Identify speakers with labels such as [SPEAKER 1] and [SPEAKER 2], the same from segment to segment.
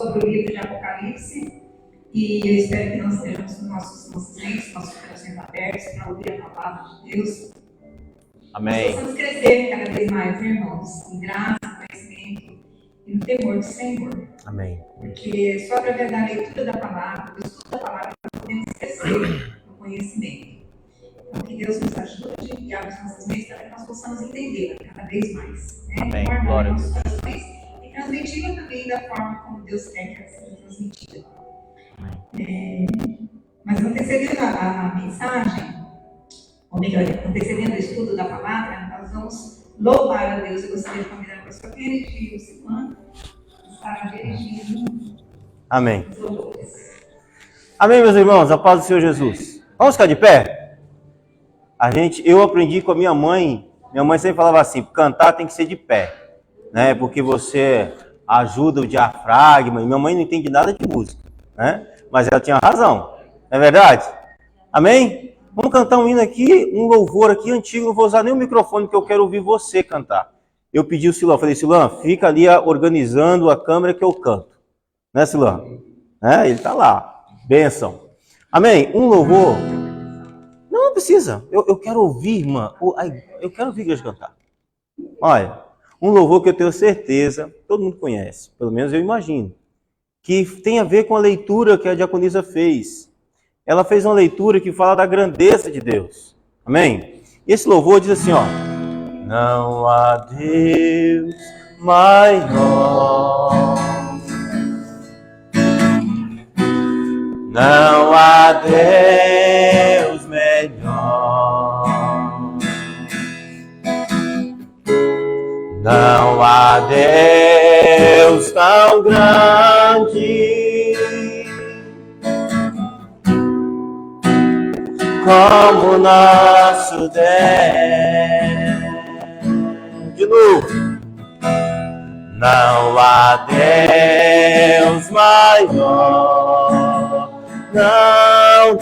[SPEAKER 1] sobre o livro de Apocalipse. E eu espero que nós estejamos com nossos mentes, nossos corações abertos para ouvir a palavra de Deus.
[SPEAKER 2] Amém.
[SPEAKER 1] Nós possamos crescer cada vez mais, irmãos, em graça, conhecimento e no temor do Senhor.
[SPEAKER 2] Amém.
[SPEAKER 1] Porque só através da leitura da palavra, do estudo da palavra, nós podemos crescer no conhecimento. Então, que Deus nos ajude e abra as nossas mentes para que nós possamos entender cada vez mais. Né?
[SPEAKER 2] Amém. Glória a Deus.
[SPEAKER 1] Nossos corações e transmiti-la também da forma como Deus quer que seja transmitida. Mas antecedendo a mensagem, ou melhor, antecedendo o estudo da palavra, nós vamos louvar a Deus. Eu gostaria de convidar a pessoa que dirigir o Silvano, estará dirigindo
[SPEAKER 2] Amém.
[SPEAKER 1] os louvores.
[SPEAKER 2] Amém, meus irmãos, a paz do Senhor Jesus. Vamos ficar de pé? Eu aprendi com a minha mãe sempre falava assim, cantar tem que ser de pé, né? Porque você ajuda o diafragma, e minha mãe não entende nada de música, né? Mas ela tinha razão, não é verdade? Amém? Vamos cantar um hino aqui, um louvor aqui antigo, não vou usar nem o microfone, porque eu quero ouvir você cantar. Eu pedi o Silão, falei, Silão, fica ali organizando a câmera que eu canto. Né, Silão? Ele tá lá. Bênção. Amém? Um louvor. Não precisa. Eu quero ouvir, irmã. Eu quero ouvir a igreja cantar. Olha, um louvor que eu tenho certeza, todo mundo conhece, pelo menos eu imagino, que tem a ver com a leitura que a diaconisa fez. Ela fez uma leitura que fala da grandeza de Deus. Amém? E esse louvor diz assim, ó. Não há Deus maior. Não há Deus melhor. Não há Deus tão grande como nosso Deus. De novo. Não há Deus maior. Não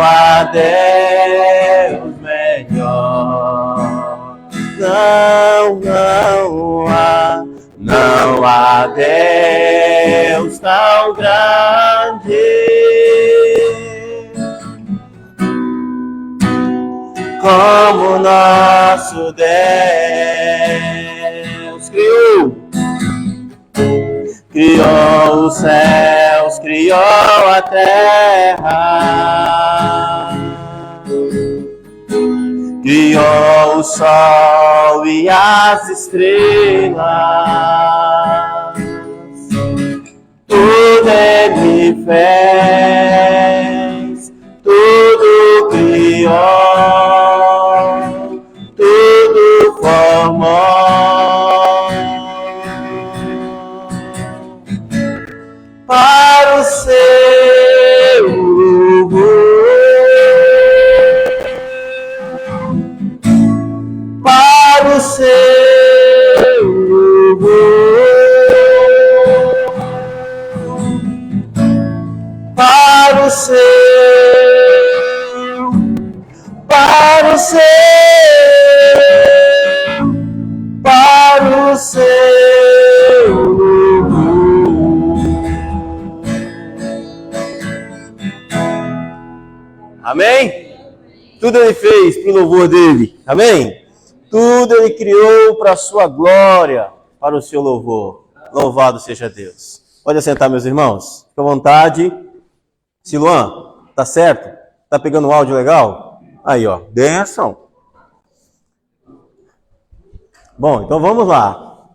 [SPEAKER 2] há Deus melhor. Não há Deus tão grande como nosso Deus. Criou os céus, criou a terra, criou o sol e as estrelas, tudo Ele fez, tudo criou, tudo formou. Para o seu louvor, para o seu louvor, para o seu, para o seu, para o seu louvor. Amém? Tudo Ele fez para o louvor dEle. Amém? Tudo Ele criou para a sua glória, para o seu louvor. Louvado seja Deus. Pode assentar, meus irmãos. Fique à vontade. Siluan, tá certo? Tá pegando o áudio legal? Aí, ó. Benção. Bom, então vamos lá.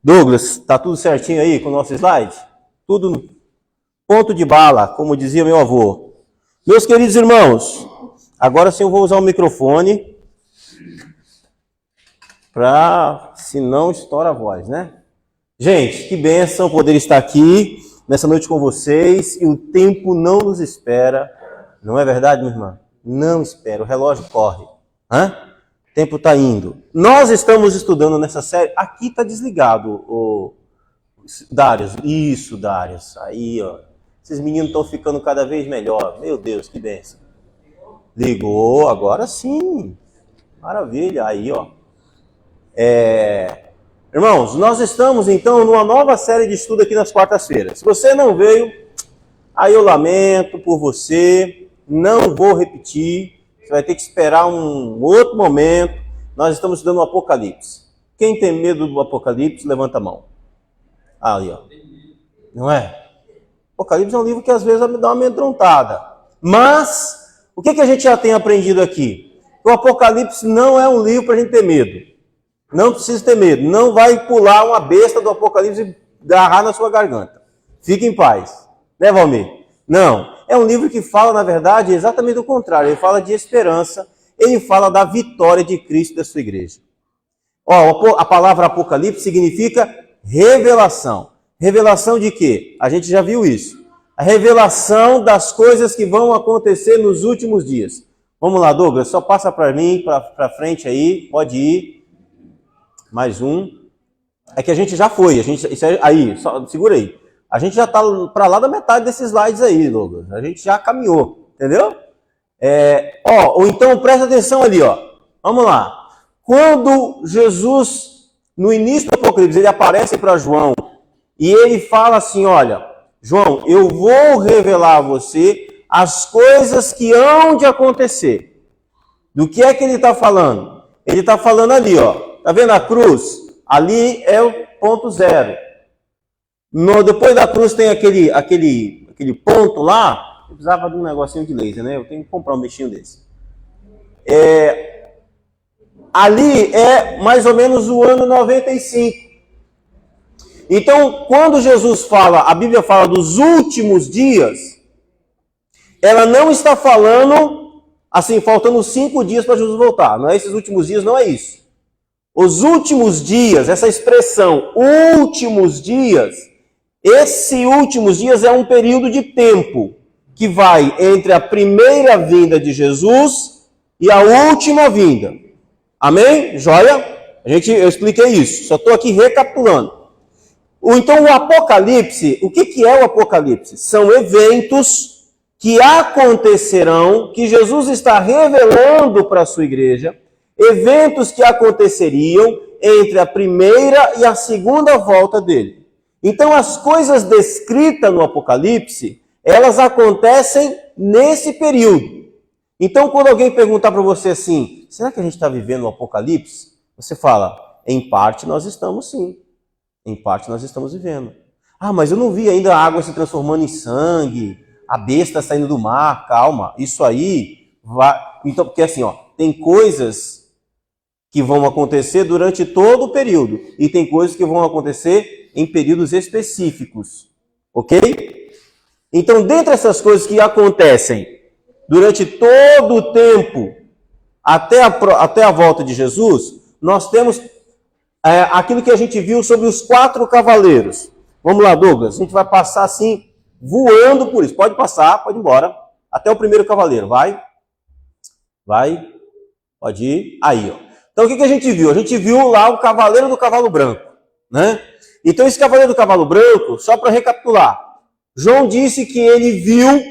[SPEAKER 2] Douglas, tá tudo certinho aí com o nosso slide? Tudo no ponto de bala, como dizia meu avô. Meus queridos irmãos, agora sim eu vou usar o microfone senão estoura a voz, né? Gente, que bênção poder estar aqui nessa noite com vocês, e o tempo não nos espera, não é verdade, minha irmã? Não espera, o relógio corre, né? O tempo está indo. Nós estamos estudando nessa série, aqui está desligado o Darius, isso, Darius, aí, ó. Esses meninos estão ficando cada vez melhor. Meu Deus, que bênção. Ligou, agora sim. Maravilha. Aí, ó. Irmãos, nós estamos então numa nova série de estudo aqui nas quartas-feiras. Se você não veio, aí eu lamento por você, não vou repetir, você vai ter que esperar um outro momento. Nós estamos estudando o Apocalipse. Quem tem medo do Apocalipse, levanta a mão. Ali, ó. Não é? Apocalipse é um livro que às vezes me dá uma amedrontada. Mas, o que a gente já tem aprendido aqui? O Apocalipse não é um livro para a gente ter medo. Não precisa ter medo. Não vai pular uma besta do Apocalipse e agarrar na sua garganta. Fique em paz. Né, Valmir? Não. É um livro que fala, na verdade, exatamente o contrário. Ele fala de esperança. Ele fala da vitória de Cristo e da sua igreja. Ó, a palavra Apocalipse significa revelação. Revelação de quê? A gente já viu isso. A revelação das coisas que vão acontecer nos últimos dias. Vamos lá, Douglas, só passa para mim, para frente aí, pode ir. Mais um. É que a gente já foi, aí, só, segura aí. A gente já está para lá da metade desses slides aí, Douglas. A gente já caminhou, entendeu? Ou então presta atenção ali, ó. Vamos lá. Quando Jesus, no início do Apocalipse, ele aparece para João e ele fala assim, olha, João, eu vou revelar a você as coisas que hão de acontecer. Do que é que ele está falando? Ele está falando ali, ó. Está vendo a cruz? Ali é o ponto zero. Depois da cruz tem aquele ponto lá. Eu precisava de um negocinho de laser, né? Eu tenho que comprar um bichinho desse. Ali é mais ou menos o ano 95. Então, quando Jesus fala, a Bíblia fala dos últimos dias, ela não está falando, assim, faltando 5 dias para Jesus voltar. Não é esses últimos dias, não é isso. Os últimos dias, essa expressão, últimos dias, esse últimos dias é um período de tempo que vai entre a primeira vinda de Jesus e a última vinda. Amém? Joia? Eu expliquei isso, só estou aqui recapitulando. Então o Apocalipse, o que é o Apocalipse? São eventos que acontecerão, que Jesus está revelando para a sua igreja, eventos que aconteceriam entre a primeira e a segunda volta dele. Então as coisas descritas no Apocalipse, elas acontecem nesse período. Então quando alguém perguntar para você assim, será que a gente está vivendo o Apocalipse? Você fala, em parte nós estamos sim. Em parte nós estamos vivendo. Ah, mas eu não vi ainda a água se transformando em sangue, a besta saindo do mar. Calma, isso aí vai... Então, porque assim, ó, tem coisas que vão acontecer durante todo o período. E tem coisas que vão acontecer em períodos específicos. Ok? Então, dentre essas coisas que acontecem durante todo o tempo, até a volta de Jesus, nós temos aquilo que a gente viu sobre os 4 cavaleiros. Vamos lá, Douglas. A gente vai passar assim, voando por isso. Pode passar, pode ir embora. Até o primeiro cavaleiro. Vai. Pode ir. Aí, ó. Então, o que a gente viu? A gente viu lá o cavaleiro do cavalo branco, né? Então, esse cavaleiro do cavalo branco, só para recapitular, João disse que ele viu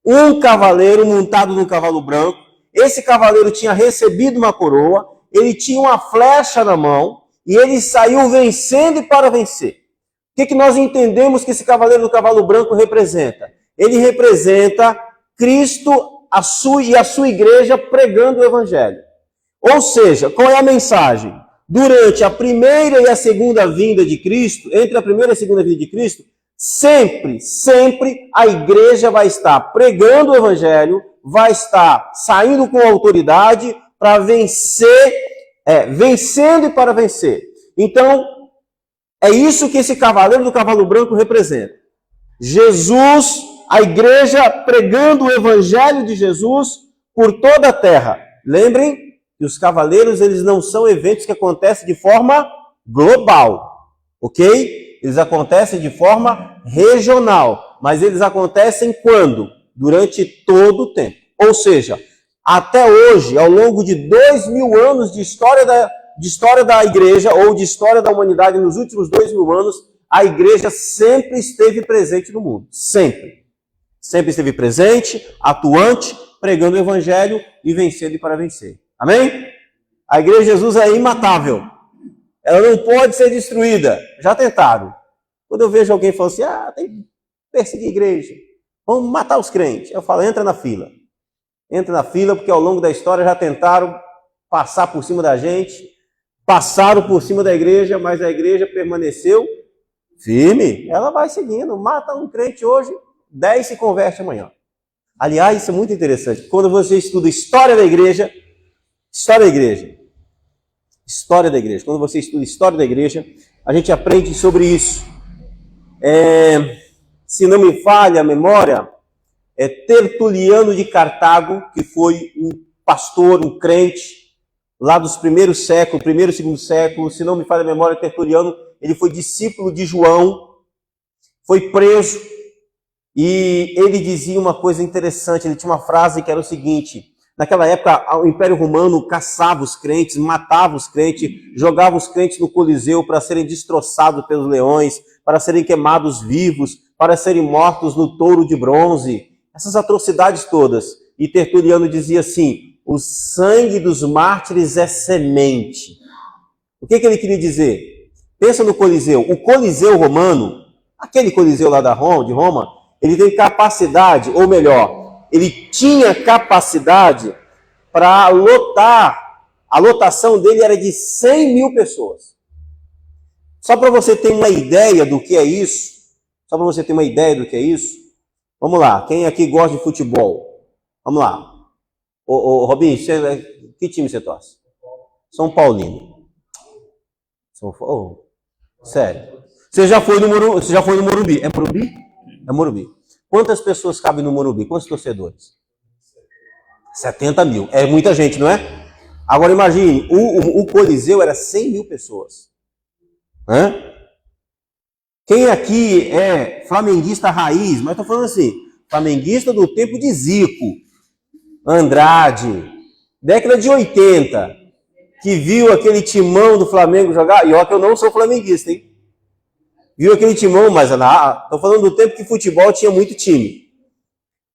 [SPEAKER 2] um cavaleiro montado num cavalo branco. Esse cavaleiro tinha recebido uma coroa, ele tinha uma flecha na mão e ele saiu vencendo e para vencer. O que nós entendemos que esse cavaleiro do cavalo branco representa? Ele representa Cristo e a sua igreja pregando o evangelho. Ou seja, qual é a mensagem? Durante a primeira e a segunda vinda de Cristo, entre a primeira e a segunda vinda de Cristo, sempre a igreja vai estar pregando o evangelho, vai estar saindo com autoridade para vencer, vencendo e para vencer. Então, é isso que esse cavaleiro do cavalo branco representa. Jesus, a igreja pregando o evangelho de Jesus por toda a terra. Lembrem que os cavaleiros, eles não são eventos que acontecem de forma global, ok? Eles acontecem de forma regional, mas eles acontecem quando? Durante todo o tempo. Ou seja, até hoje, ao longo de 2000 anos de história da igreja, ou de história da humanidade, nos últimos 2000 anos, a igreja sempre esteve presente no mundo. Sempre. Sempre esteve presente, atuante, pregando o evangelho e vencendo e para vencer. Amém? A igreja de Jesus é imatável. Ela não pode ser destruída. Já tentaram. Quando eu vejo alguém falando assim, tem que perseguir a igreja, vamos matar os crentes. Eu falo, entra na fila. Entra na fila, porque ao longo da história já tentaram passar por cima da gente, passaram por cima da igreja, mas a igreja permaneceu firme. Ela vai seguindo. Mata um crente hoje, 10 se converte amanhã. Aliás, isso é muito interessante. Quando você estuda história da igreja, quando você estuda história da igreja, a gente aprende sobre isso. Se não me falha a memória, Tertuliano de Cartago, que foi um pastor, um crente, lá dos primeiros séculos, primeiro e segundo século, se não me falha a memória, Tertuliano, ele foi discípulo de João, foi preso, e ele dizia uma coisa interessante, ele tinha uma frase que era o seguinte: naquela época o Império Romano caçava os crentes, matava os crentes, jogava os crentes no Coliseu para serem destroçados pelos leões, para serem queimados vivos, para serem mortos no touro de bronze, essas atrocidades todas. E Tertuliano dizia assim: o sangue dos mártires é semente. O que ele queria dizer? Pensa no Coliseu. O Coliseu romano, aquele Coliseu lá de Roma, ele tem capacidade, ou melhor, ele tinha capacidade para lotar. A lotação dele era de 100 mil pessoas. Só para você ter uma ideia do que é isso, vamos lá, quem aqui gosta de futebol? Vamos lá. Robinho, que time você torce? São Paulino. Sério. Você já foi no Morumbi? É Morumbi? É Morumbi. Quantas pessoas cabem no Morumbi? Quantos torcedores? 70 mil. É muita gente, não é? Agora imagine, o Coliseu era 100 mil pessoas. Quem aqui é flamenguista raiz? Mas estou falando assim, flamenguista do tempo de Zico, Andrade, década de 80, que viu aquele timão do Flamengo jogar, e olha que eu não sou flamenguista, hein? Viu aquele timão, mas estou falando do tempo que futebol tinha muito time.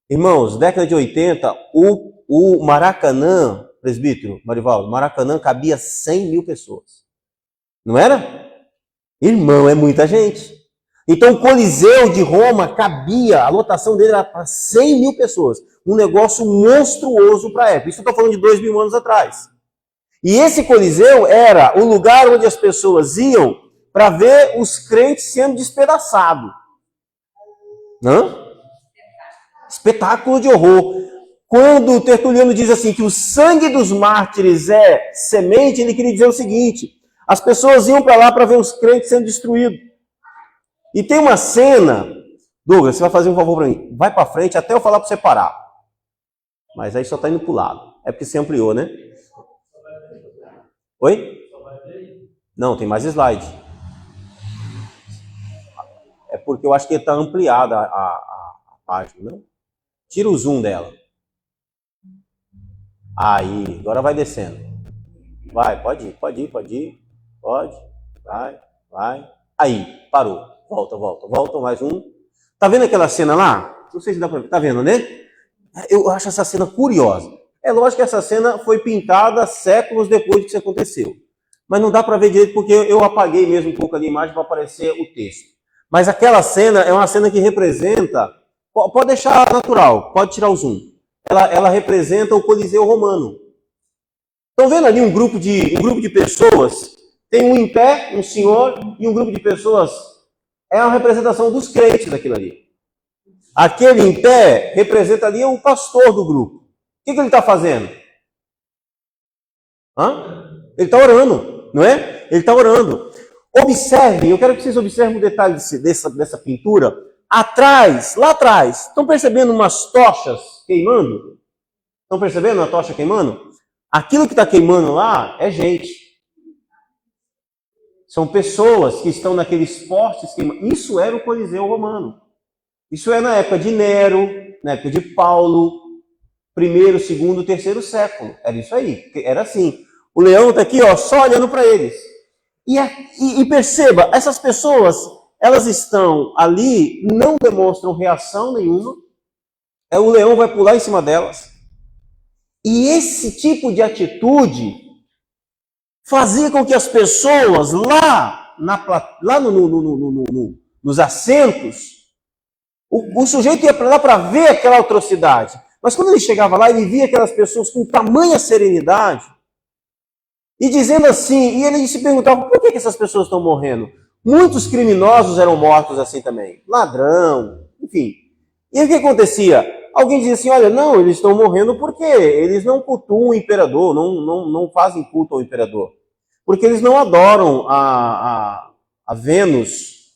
[SPEAKER 2] Irmãos, década de 80, o Maracanã, presbítero Marivaldo, Maracanã cabia 100 mil pessoas. Não era? Irmão, é muita gente. Então o Coliseu de Roma cabia, a lotação dele era para 100 mil pessoas. Um negócio monstruoso para a época. Isso eu estou falando de 2.000 anos atrás. E esse Coliseu era o lugar onde as pessoas iam para ver os crentes sendo despedaçados. Espetáculo de horror. Quando o Tertuliano diz assim que o sangue dos mártires é semente, ele queria dizer o seguinte: as pessoas iam para lá para ver os crentes sendo destruídos. E tem uma cena, Douglas, você vai fazer um favor para mim, vai para frente até eu falar para você parar. Mas aí só está indo para o lado. É porque você ampliou, né? Oi? Não, tem mais slide. É porque eu acho que está ampliada a página, não? Tira o zoom dela. Aí, agora vai descendo. Vai, pode ir. Pode, vai. Aí, parou. Volta, mais um. Tá vendo aquela cena lá? Não sei se dá pra ver. Tá vendo, né? Eu acho essa cena curiosa. É lógico que essa cena foi pintada séculos depois que isso aconteceu. Mas não dá para ver direito porque eu apaguei mesmo um pouco ali a imagem para aparecer o texto. Mas aquela cena é uma cena que representa... Pode deixar natural, pode tirar o zoom. Ela representa o Coliseu romano. Estão vendo ali um grupo de pessoas? Tem um em pé, um senhor, e um grupo de pessoas. É uma representação dos crentes daquilo ali. Aquele em pé representa ali o pastor do grupo. O que ele está fazendo? Ele está orando, não é? Ele está orando. Observem, eu quero que vocês observem o detalhe dessa pintura. Lá atrás, estão percebendo umas tochas queimando? Estão percebendo uma tocha queimando? Aquilo que está queimando lá é gente. São pessoas que estão naqueles postes queimando. Isso era o Coliseu romano. Isso é na época de Nero, na época de Paulo, primeiro, segundo, terceiro século. Era isso aí, era assim. O leão está aqui, só olhando para eles. E perceba, essas pessoas, elas estão ali, não demonstram reação nenhuma. O leão vai pular em cima delas. E esse tipo de atitude fazia com que as pessoas lá nos assentos, o sujeito ia para lá para ver aquela atrocidade. Mas quando ele chegava lá, ele via aquelas pessoas com tamanha serenidade e dizendo assim, e ele se perguntava, por que essas pessoas estão morrendo? Muitos criminosos eram mortos assim também, ladrão, enfim. E aí o que acontecia? Alguém dizia assim, olha, não, eles estão morrendo porque eles não cultuam o imperador, não fazem culto ao imperador. Porque eles não adoram a Vênus,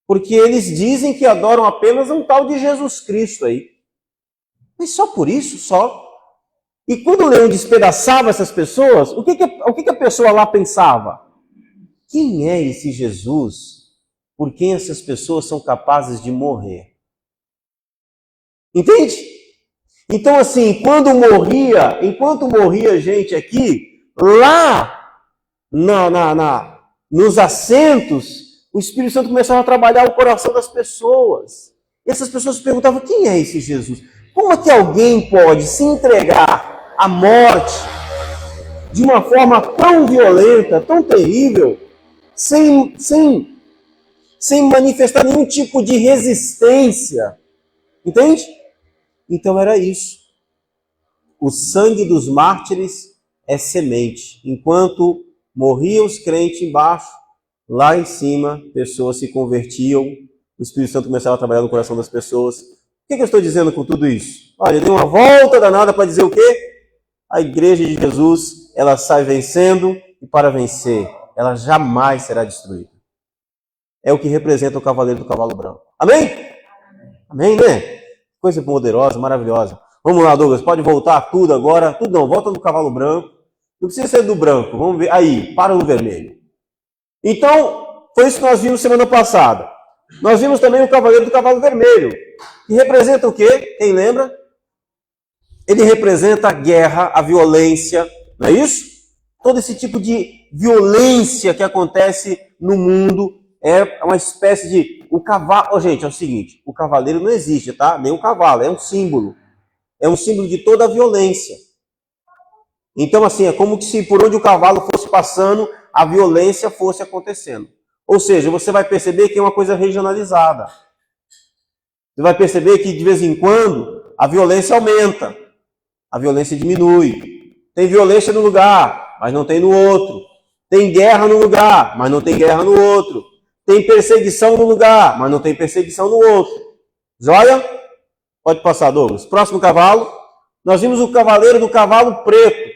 [SPEAKER 2] porque eles dizem que adoram apenas um tal de Jesus Cristo aí. Mas só por isso, só. E quando o leão despedaçava essas pessoas, o que a pessoa lá pensava? Quem é esse Jesus por quem essas pessoas são capazes de morrer? Entende? Então, assim, enquanto morria gente aqui, lá nos assentos, o Espírito Santo começava a trabalhar o coração das pessoas. E essas pessoas se perguntavam, quem é esse Jesus? Como é que alguém pode se entregar à morte de uma forma tão violenta, tão terrível, sem manifestar nenhum tipo de resistência? Entende? Então era isso. O sangue dos mártires é semente. Enquanto morriam os crentes embaixo, lá em cima, pessoas se convertiam, o Espírito Santo começava a trabalhar no coração das pessoas. O que eu estou dizendo com tudo isso? Olha, eu dei uma volta danada para dizer o quê? A igreja de Jesus, ela sai vencendo, e para vencer, ela jamais será destruída. É o que representa o cavaleiro do cavalo branco. Amém? Amém, né? Coisa poderosa, maravilhosa. Vamos lá, Douglas, pode voltar tudo agora. Tudo não, volta no cavalo branco. Não precisa ser do branco, vamos ver. Aí, para no vermelho. Então, foi isso que nós vimos semana passada. Nós vimos também o cavaleiro do cavalo vermelho, que representa o quê? Quem lembra? Ele representa a guerra, a violência, não é isso? Todo esse tipo de violência que acontece no mundo é uma espécie de... O cavalo... Oh, gente, é o seguinte, o cavaleiro não existe, tá? Nem o cavalo, é um símbolo. É um símbolo de toda a violência. Então, assim, é como se por onde o cavalo fosse passando, a violência fosse acontecendo. Ou seja, você vai perceber que é uma coisa regionalizada. Você vai perceber que, de vez em quando, a violência aumenta. A violência diminui. Tem violência no lugar, mas não tem no outro. Tem guerra no lugar, mas não tem guerra no outro. Tem perseguição no lugar, mas não tem perseguição no outro. Joia? Pode passar, Douglas. Próximo cavalo. Nós vimos o cavaleiro do cavalo preto.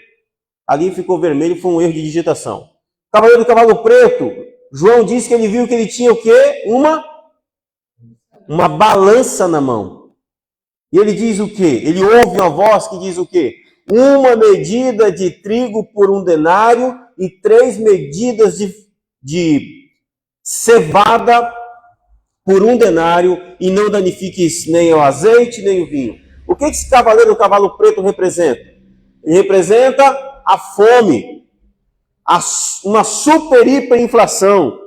[SPEAKER 2] Ali ficou vermelho, foi um erro de digitação. O cavaleiro do cavalo preto, João disse que ele viu que ele tinha o quê? Uma balança na mão. E ele diz o quê? Ele ouve uma voz que diz o quê? 1 medida de trigo por 1 denário e 3 medidas de cevada por 1 denário, e não danifiques nem o azeite nem o vinho. O que esse cavaleiro do cavalo preto representa? Ele representa a fome, uma super hiperinflação.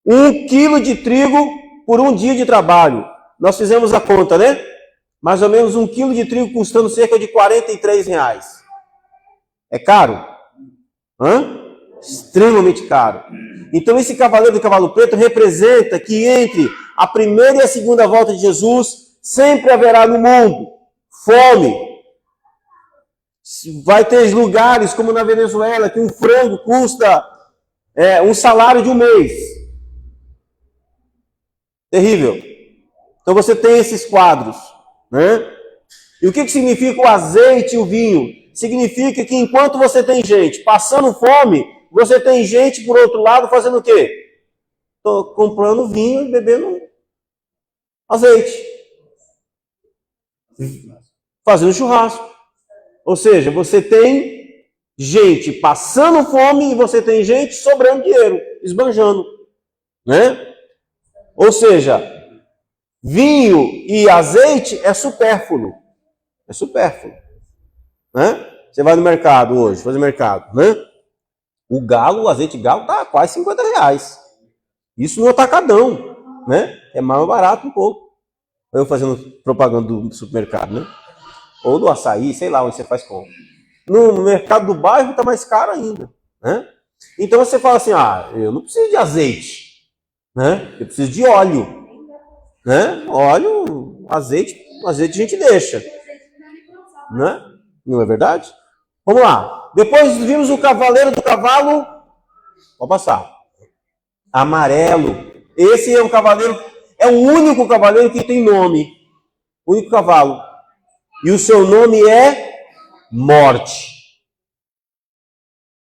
[SPEAKER 2] 1 quilo de trigo por 1 dia de trabalho. Nós fizemos a conta, né? Mais ou menos 1 quilo de trigo custando cerca de R$43. É caro? Extremamente caro. Então esse cavaleiro do cavalo preto representa que entre a primeira e a segunda volta de Jesus sempre haverá no mundo fome. Vai ter lugares como na Venezuela que um frango custa um salário de 1 mês. Terrível. Então você tem esses quadros, né? E o que significa o azeite e o vinho? Significa que enquanto você tem gente passando fome, você tem gente, por outro lado, fazendo o quê? Estou comprando vinho e bebendo azeite. Fazendo churrasco. Ou seja, você tem gente passando fome e você tem gente sobrando dinheiro, esbanjando. Né? Ou seja, vinho e azeite é supérfluo. É supérfluo. Né? Você vai no mercado hoje, fazer mercado, né? O azeite galo tá quase R$50. Isso no atacadão, né? É mais barato um pouco. Eu fazendo propaganda do supermercado, né? Ou do açaí, sei lá onde você faz compra. No mercado do bairro tá mais caro ainda, né? Então você fala assim, eu não preciso de azeite, né? Eu preciso de óleo, né? Óleo, azeite a gente deixa, né? Não é verdade? Vamos lá. Depois vimos o cavaleiro do cavalo, pode passar, amarelo. Esse é o cavaleiro, é o único cavaleiro que tem nome, o único cavalo. E o seu nome é Morte.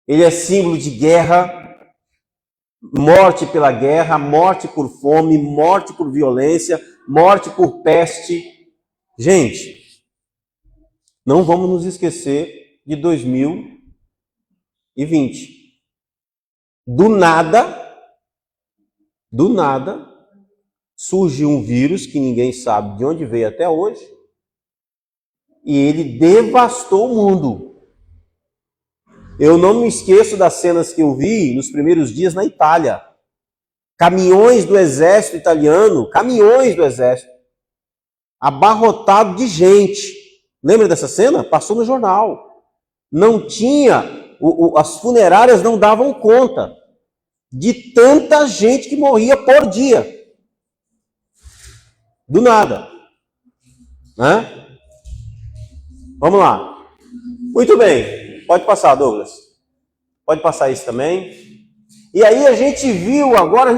[SPEAKER 2] Ele é símbolo de guerra, morte pela guerra, morte por fome, morte por violência, morte por peste. Gente, não vamos nos esquecer de 2020. Do nada, surgiu um vírus que ninguém sabe de onde veio até hoje, e ele devastou o mundo. Eu não me esqueço das cenas que eu vi nos primeiros dias na Itália. Caminhões do exército italiano, abarrotado de gente. Lembra dessa cena? Passou no jornal. Não tinha, as funerárias não davam conta de tanta gente que morria por dia. Do nada. Né? Vamos lá. Muito bem. Pode passar, Douglas. Pode passar isso também. E aí a gente viu agora,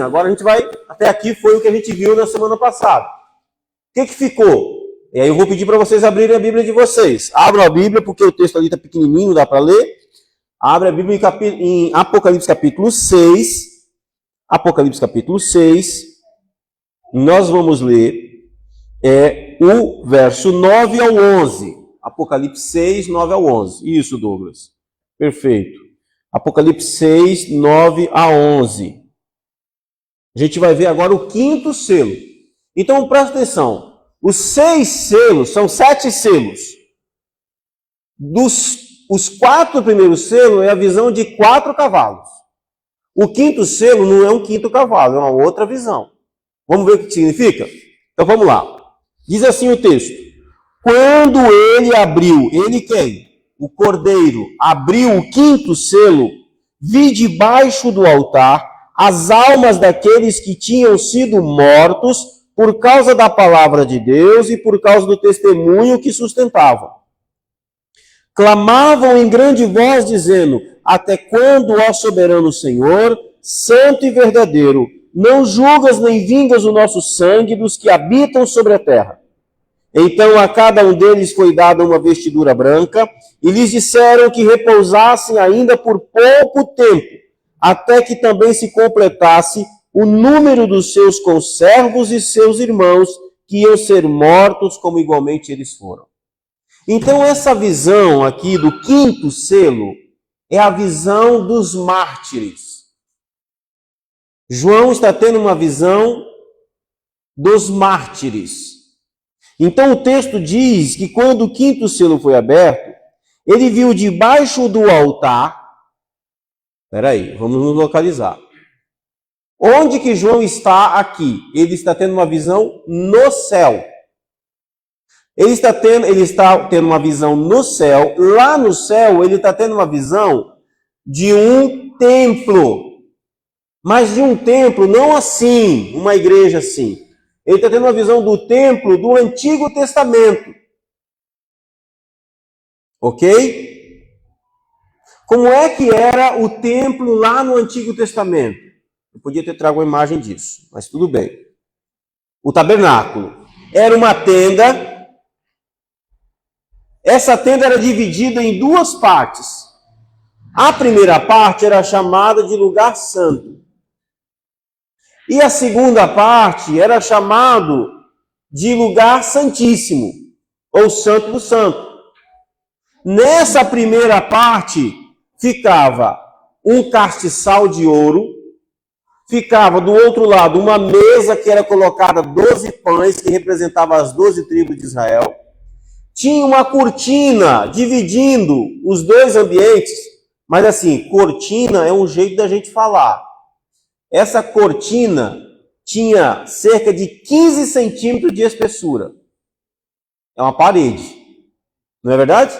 [SPEAKER 2] agora a gente vai, até aqui foi o que a gente viu na semana passada. O que ficou? E aí eu vou pedir para vocês abrirem a Bíblia de vocês. Abram a Bíblia, porque o texto ali está pequenininho, dá para ler. Abre a Bíblia em Apocalipse capítulo 6. Apocalipse capítulo 6. Nós vamos ler o verso 9 ao 11. Apocalipse 6, 9 ao 11. Isso, Douglas. Perfeito. Apocalipse 6, 9 a 11. A gente vai ver agora o quinto selo. Então, presta atenção. Os 6 selos são 7 selos. Os 4 primeiros selos é a visão de 4 cavalos. O quinto selo não é um quinto cavalo, é uma outra visão. Vamos ver o que significa? Então, vamos lá. Diz assim o texto. Quando ele abriu, ele quem? O cordeiro abriu o quinto selo, vi debaixo do altar as almas daqueles que tinham sido mortos por causa da palavra de Deus e por causa do testemunho que sustentavam. Clamavam em grande voz, dizendo, até quando, ó soberano Senhor, santo e verdadeiro, não julgas nem vingas o nosso sangue dos que habitam sobre a terra? Então a cada um deles foi dada uma vestidura branca, e lhes disseram que repousassem ainda por pouco tempo, até que também se completasse o número dos seus conservos e seus irmãos, que iam ser mortos como igualmente eles foram. Então essa visão aqui do quinto selo é a visão dos mártires. João está tendo uma visão dos mártires. Então o texto diz que quando o quinto selo foi aberto, ele viu debaixo do altar. Espera aí, vamos nos localizar. Onde que João está aqui? Ele está tendo uma visão no céu. Ele está tendo uma visão no céu. Lá no céu, ele está tendo uma visão de um templo. Mas de um templo, não assim, uma igreja assim. Ele está tendo uma visão do templo do Antigo Testamento. Ok? Como é que era o templo lá no Antigo Testamento? Eu podia ter trago uma imagem disso, mas tudo bem. O tabernáculo era uma tenda. Essa tenda era dividida em 2 partes. A primeira parte era chamada de lugar santo. E a segunda parte era chamado de lugar santíssimo, ou santo do santo. Nessa primeira parte ficava um castiçal de ouro, ficava do outro lado uma mesa que era colocada 12 pães, que representava as 12 tribos de Israel. Tinha uma cortina dividindo os 2 ambientes, mas assim, cortina é um jeito da gente falar. Essa cortina tinha cerca de 15 centímetros de espessura. É uma parede. Não é verdade?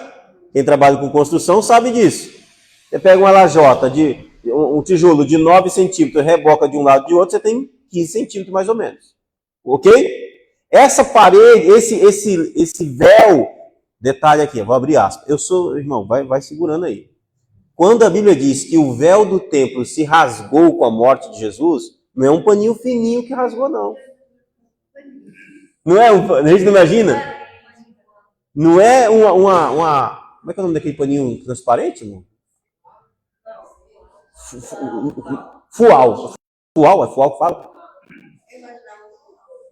[SPEAKER 2] Quem trabalha com construção sabe disso. Você pega uma lajota, um tijolo de 9 centímetros, reboca de um lado e de outro, você tem 15 centímetros mais ou menos. Ok? Essa parede, esse véu, detalhe aqui, eu vou abrir aspas. Irmão, vai segurando aí. Quando a Bíblia diz que o véu do templo se rasgou com a morte de Jesus, não é um paninho fininho que rasgou, não. Não é a gente não imagina? Não é uma como é que é o nome daquele paninho transparente, irmão? Fual. Fual, é fual que fala?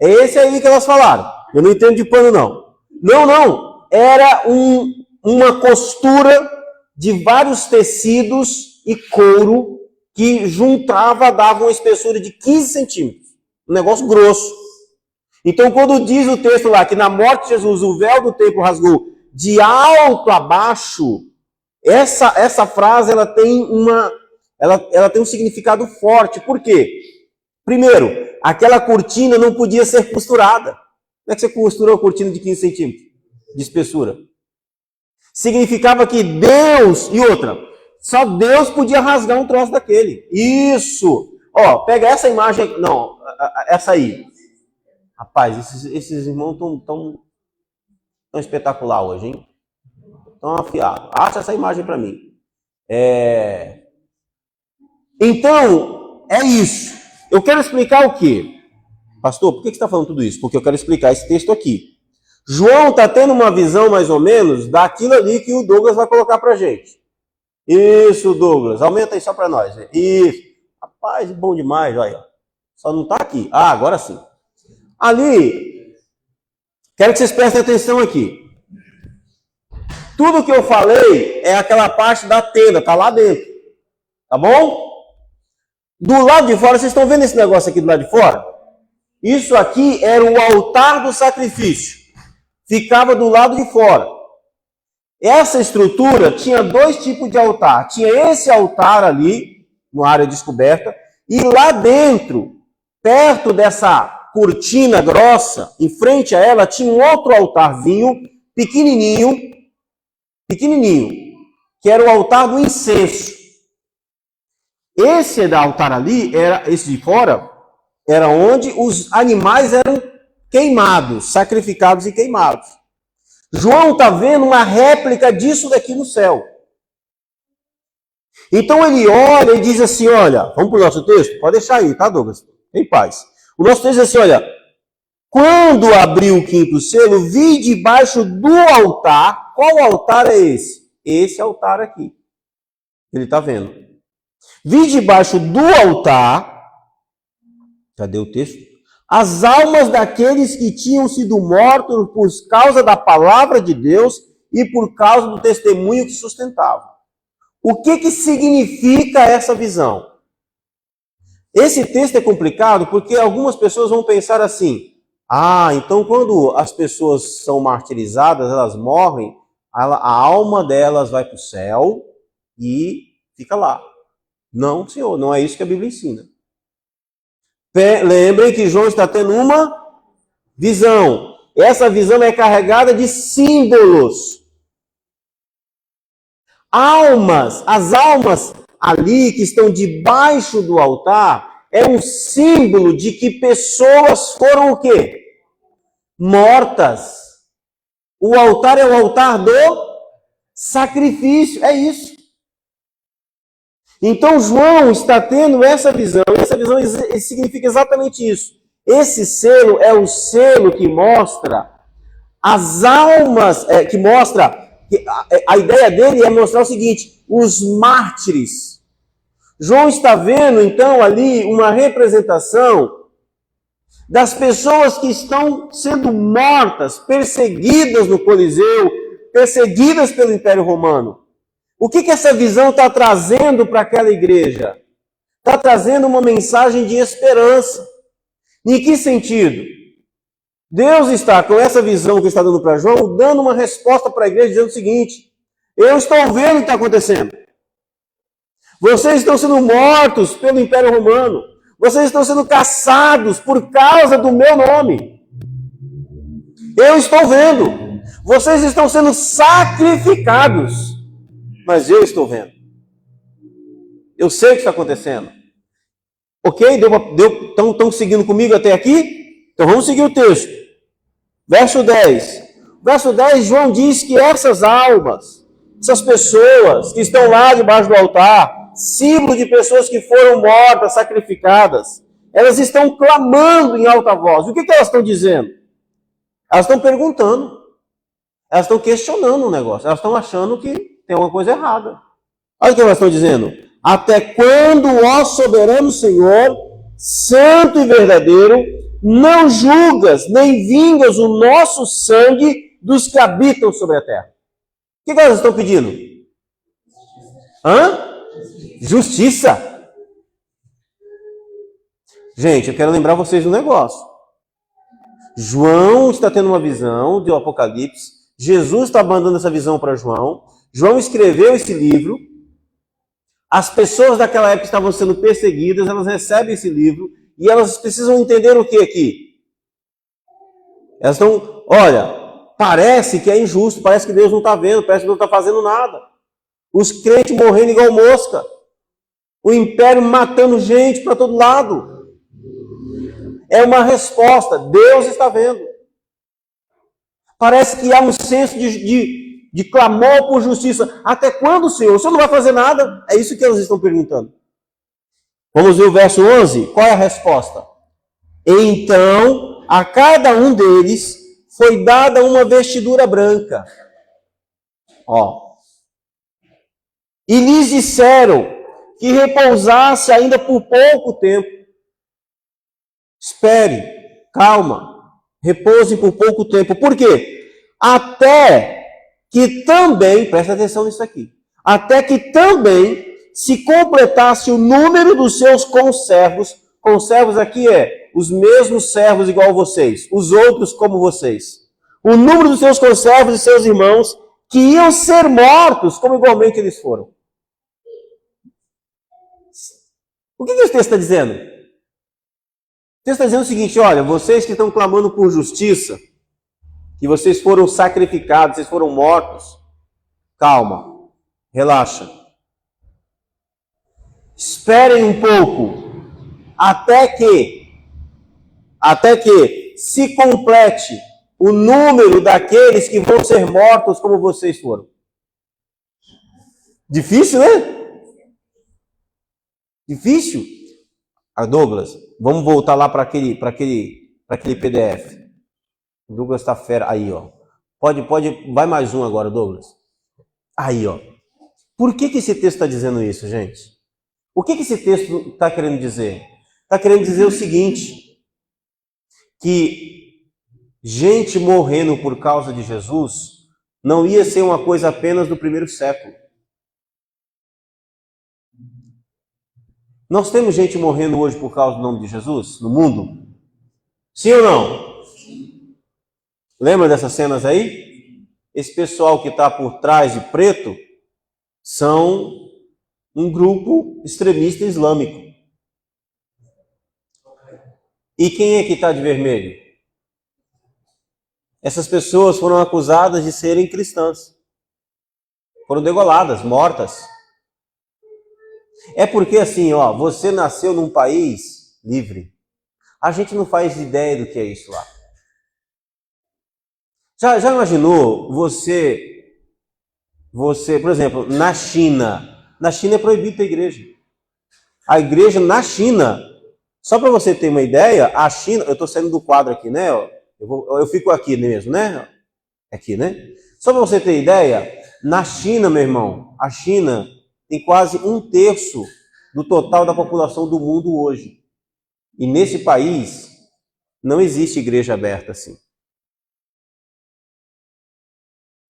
[SPEAKER 2] É esse aí que elas falaram. Eu não entendo de pano, não. Não. Era uma costura de vários tecidos e couro que juntava, dava uma espessura de 15 centímetros. Um negócio grosso. Então, quando diz o texto lá que na morte de Jesus o véu do templo rasgou de alto a baixo, essa frase ela tem um significado forte. Por quê? Primeiro, aquela cortina não podia ser costurada. Como é que você costurou a cortina de 15 centímetros de espessura? Significava que Deus, e outra, só Deus podia rasgar um troço daquele. Isso! Ó, pega essa imagem, não, essa aí. Rapaz, esses irmãos tão espetacular hoje, hein? Tão afiados. Acha essa imagem para mim. Então, é isso. Eu quero explicar o quê? Pastor, por que você está falando tudo isso? Porque eu quero explicar esse texto aqui. João está tendo uma visão, mais ou menos, daquilo ali que o Douglas vai colocar para a gente. Isso, Douglas. Aumenta aí só para nós. Isso. Rapaz, bom demais. Olha. Só não está aqui. Ah, agora sim. Ali, quero que vocês prestem atenção aqui. Tudo que eu falei é aquela parte da tenda, está lá dentro. Tá bom? Do lado de fora, vocês estão vendo esse negócio aqui do lado de fora? Isso aqui era o altar do sacrifício. Ficava do lado de fora. Essa estrutura tinha 2 tipos de altar. Tinha esse altar ali, na área descoberta, e lá dentro, perto dessa cortina grossa, em frente a ela, tinha um outro altarzinho, pequenininho, que era o altar do incenso. Esse altar ali, esse de fora, era onde os animais eram queimados, sacrificados e queimados. João está vendo uma réplica disso daqui no céu. Então ele olha e diz assim, olha, vamos para o nosso texto? Pode deixar aí, tá, Douglas? Em paz. O nosso texto diz assim, olha, quando abriu o 5º selo, vi debaixo do altar, qual altar é esse? Esse altar aqui. Ele está vendo. Vi debaixo do altar, cadê o texto? As almas daqueles que tinham sido mortos por causa da palavra de Deus e por causa do testemunho que sustentavam. O que significa essa visão? Esse texto é complicado porque algumas pessoas vão pensar assim, então quando as pessoas são martirizadas, elas morrem, a alma delas vai para o céu e fica lá. Não, senhor, não é isso que a Bíblia ensina. Lembrem que João está tendo uma visão. Essa visão é carregada de símbolos. As almas ali que estão debaixo do altar é um símbolo de que pessoas foram o quê? Mortas. O altar é o altar do sacrifício, é isso. Então João está tendo essa visão, e essa visão significa exatamente isso. Esse selo é o selo que mostra as almas, que mostra, a ideia dele é mostrar o seguinte, os mártires. João está vendo então ali uma representação das pessoas que estão sendo mortas, perseguidas no Coliseu, perseguidas pelo Império Romano. O que essa visão está trazendo para aquela igreja? Está trazendo uma mensagem de esperança. Em que sentido? Deus está, com essa visão que está dando para João, dando uma resposta para a igreja, dizendo o seguinte, eu estou vendo o que está acontecendo. Vocês estão sendo mortos pelo Império Romano. Vocês estão sendo caçados por causa do meu nome. Eu estou vendo. Vocês estão sendo sacrificados. Mas eu estou vendo. Eu sei o que está acontecendo. Ok? Estão seguindo comigo até aqui? Então vamos seguir o texto. Verso 10. Verso 10, João diz que essas almas, essas pessoas que estão lá debaixo do altar, símbolo de pessoas que foram mortas, sacrificadas, elas estão clamando em alta voz. O que elas estão dizendo? Elas estão perguntando. Elas estão questionando o negócio. Elas estão achando que tem alguma coisa errada. Olha o que elas estão dizendo. Até quando, ó soberano Senhor, santo e verdadeiro, não julgas nem vingas o nosso sangue dos que habitam sobre a terra? O que elas estão pedindo? Justiça. Gente, eu quero lembrar vocês do negócio. João está tendo uma visão do Apocalipse. Jesus está mandando essa visão para João. João escreveu esse livro. As pessoas daquela época estavam sendo perseguidas, elas recebem esse livro e elas precisam entender o que aqui? Elas estão, olha, parece que é injusto, parece que Deus não está vendo, parece que Deus não está fazendo nada. Os crentes morrendo igual mosca. O império matando gente para todo lado. É uma resposta, Deus está vendo. Parece que há um senso de clamor por justiça. Até quando, Senhor? O Senhor não vai fazer nada? É isso que eles estão perguntando. Vamos ver o verso 11? Qual é a resposta? Então, a cada um deles foi dada uma vestidura branca. E lhes disseram que repousasse ainda por pouco tempo. Espere, calma, repouse por pouco tempo. Por quê? Até que também, presta atenção nisso aqui, até que também se completasse o número dos seus conservos. Conservos aqui é os mesmos servos igual a vocês, os outros como vocês. O número dos seus conservos e seus irmãos que iam ser mortos como igualmente eles foram. O que esse texto está dizendo? O texto está dizendo o seguinte, olha, vocês que estão clamando por justiça, que vocês foram sacrificados, vocês foram mortos, calma, relaxa. Esperem um pouco, até que se complete o número daqueles que vão ser mortos como vocês foram. Difícil, né? Difícil? Douglas, vamos voltar lá para aquele PDF. O Douglas está fera. Aí, ó. Pode, vai mais um agora, Douglas. Aí, ó. Por que esse texto está dizendo isso, gente? O que esse texto está querendo dizer? Está querendo dizer o seguinte, que gente morrendo por causa de Jesus não ia ser uma coisa apenas do primeiro século. Nós temos gente morrendo hoje por causa do nome de Jesus no mundo? Sim ou não? Lembra dessas cenas aí? Esse pessoal que está por trás de preto são um grupo extremista islâmico. E quem é que está de vermelho? Essas pessoas foram acusadas de serem cristãs. Foram degoladas, mortas. É porque assim, ó, você nasceu num país livre. A gente não faz ideia do que é isso lá. Já imaginou você, por exemplo, na China é proibido ter igreja. A igreja na China, só para você ter uma ideia, a China, eu estou saindo do quadro aqui, né? Eu fico aqui mesmo, né? Aqui, né? Só para você ter ideia, na China, meu irmão, a China tem quase 1/3 do total da população do mundo hoje. E nesse país não existe igreja aberta assim.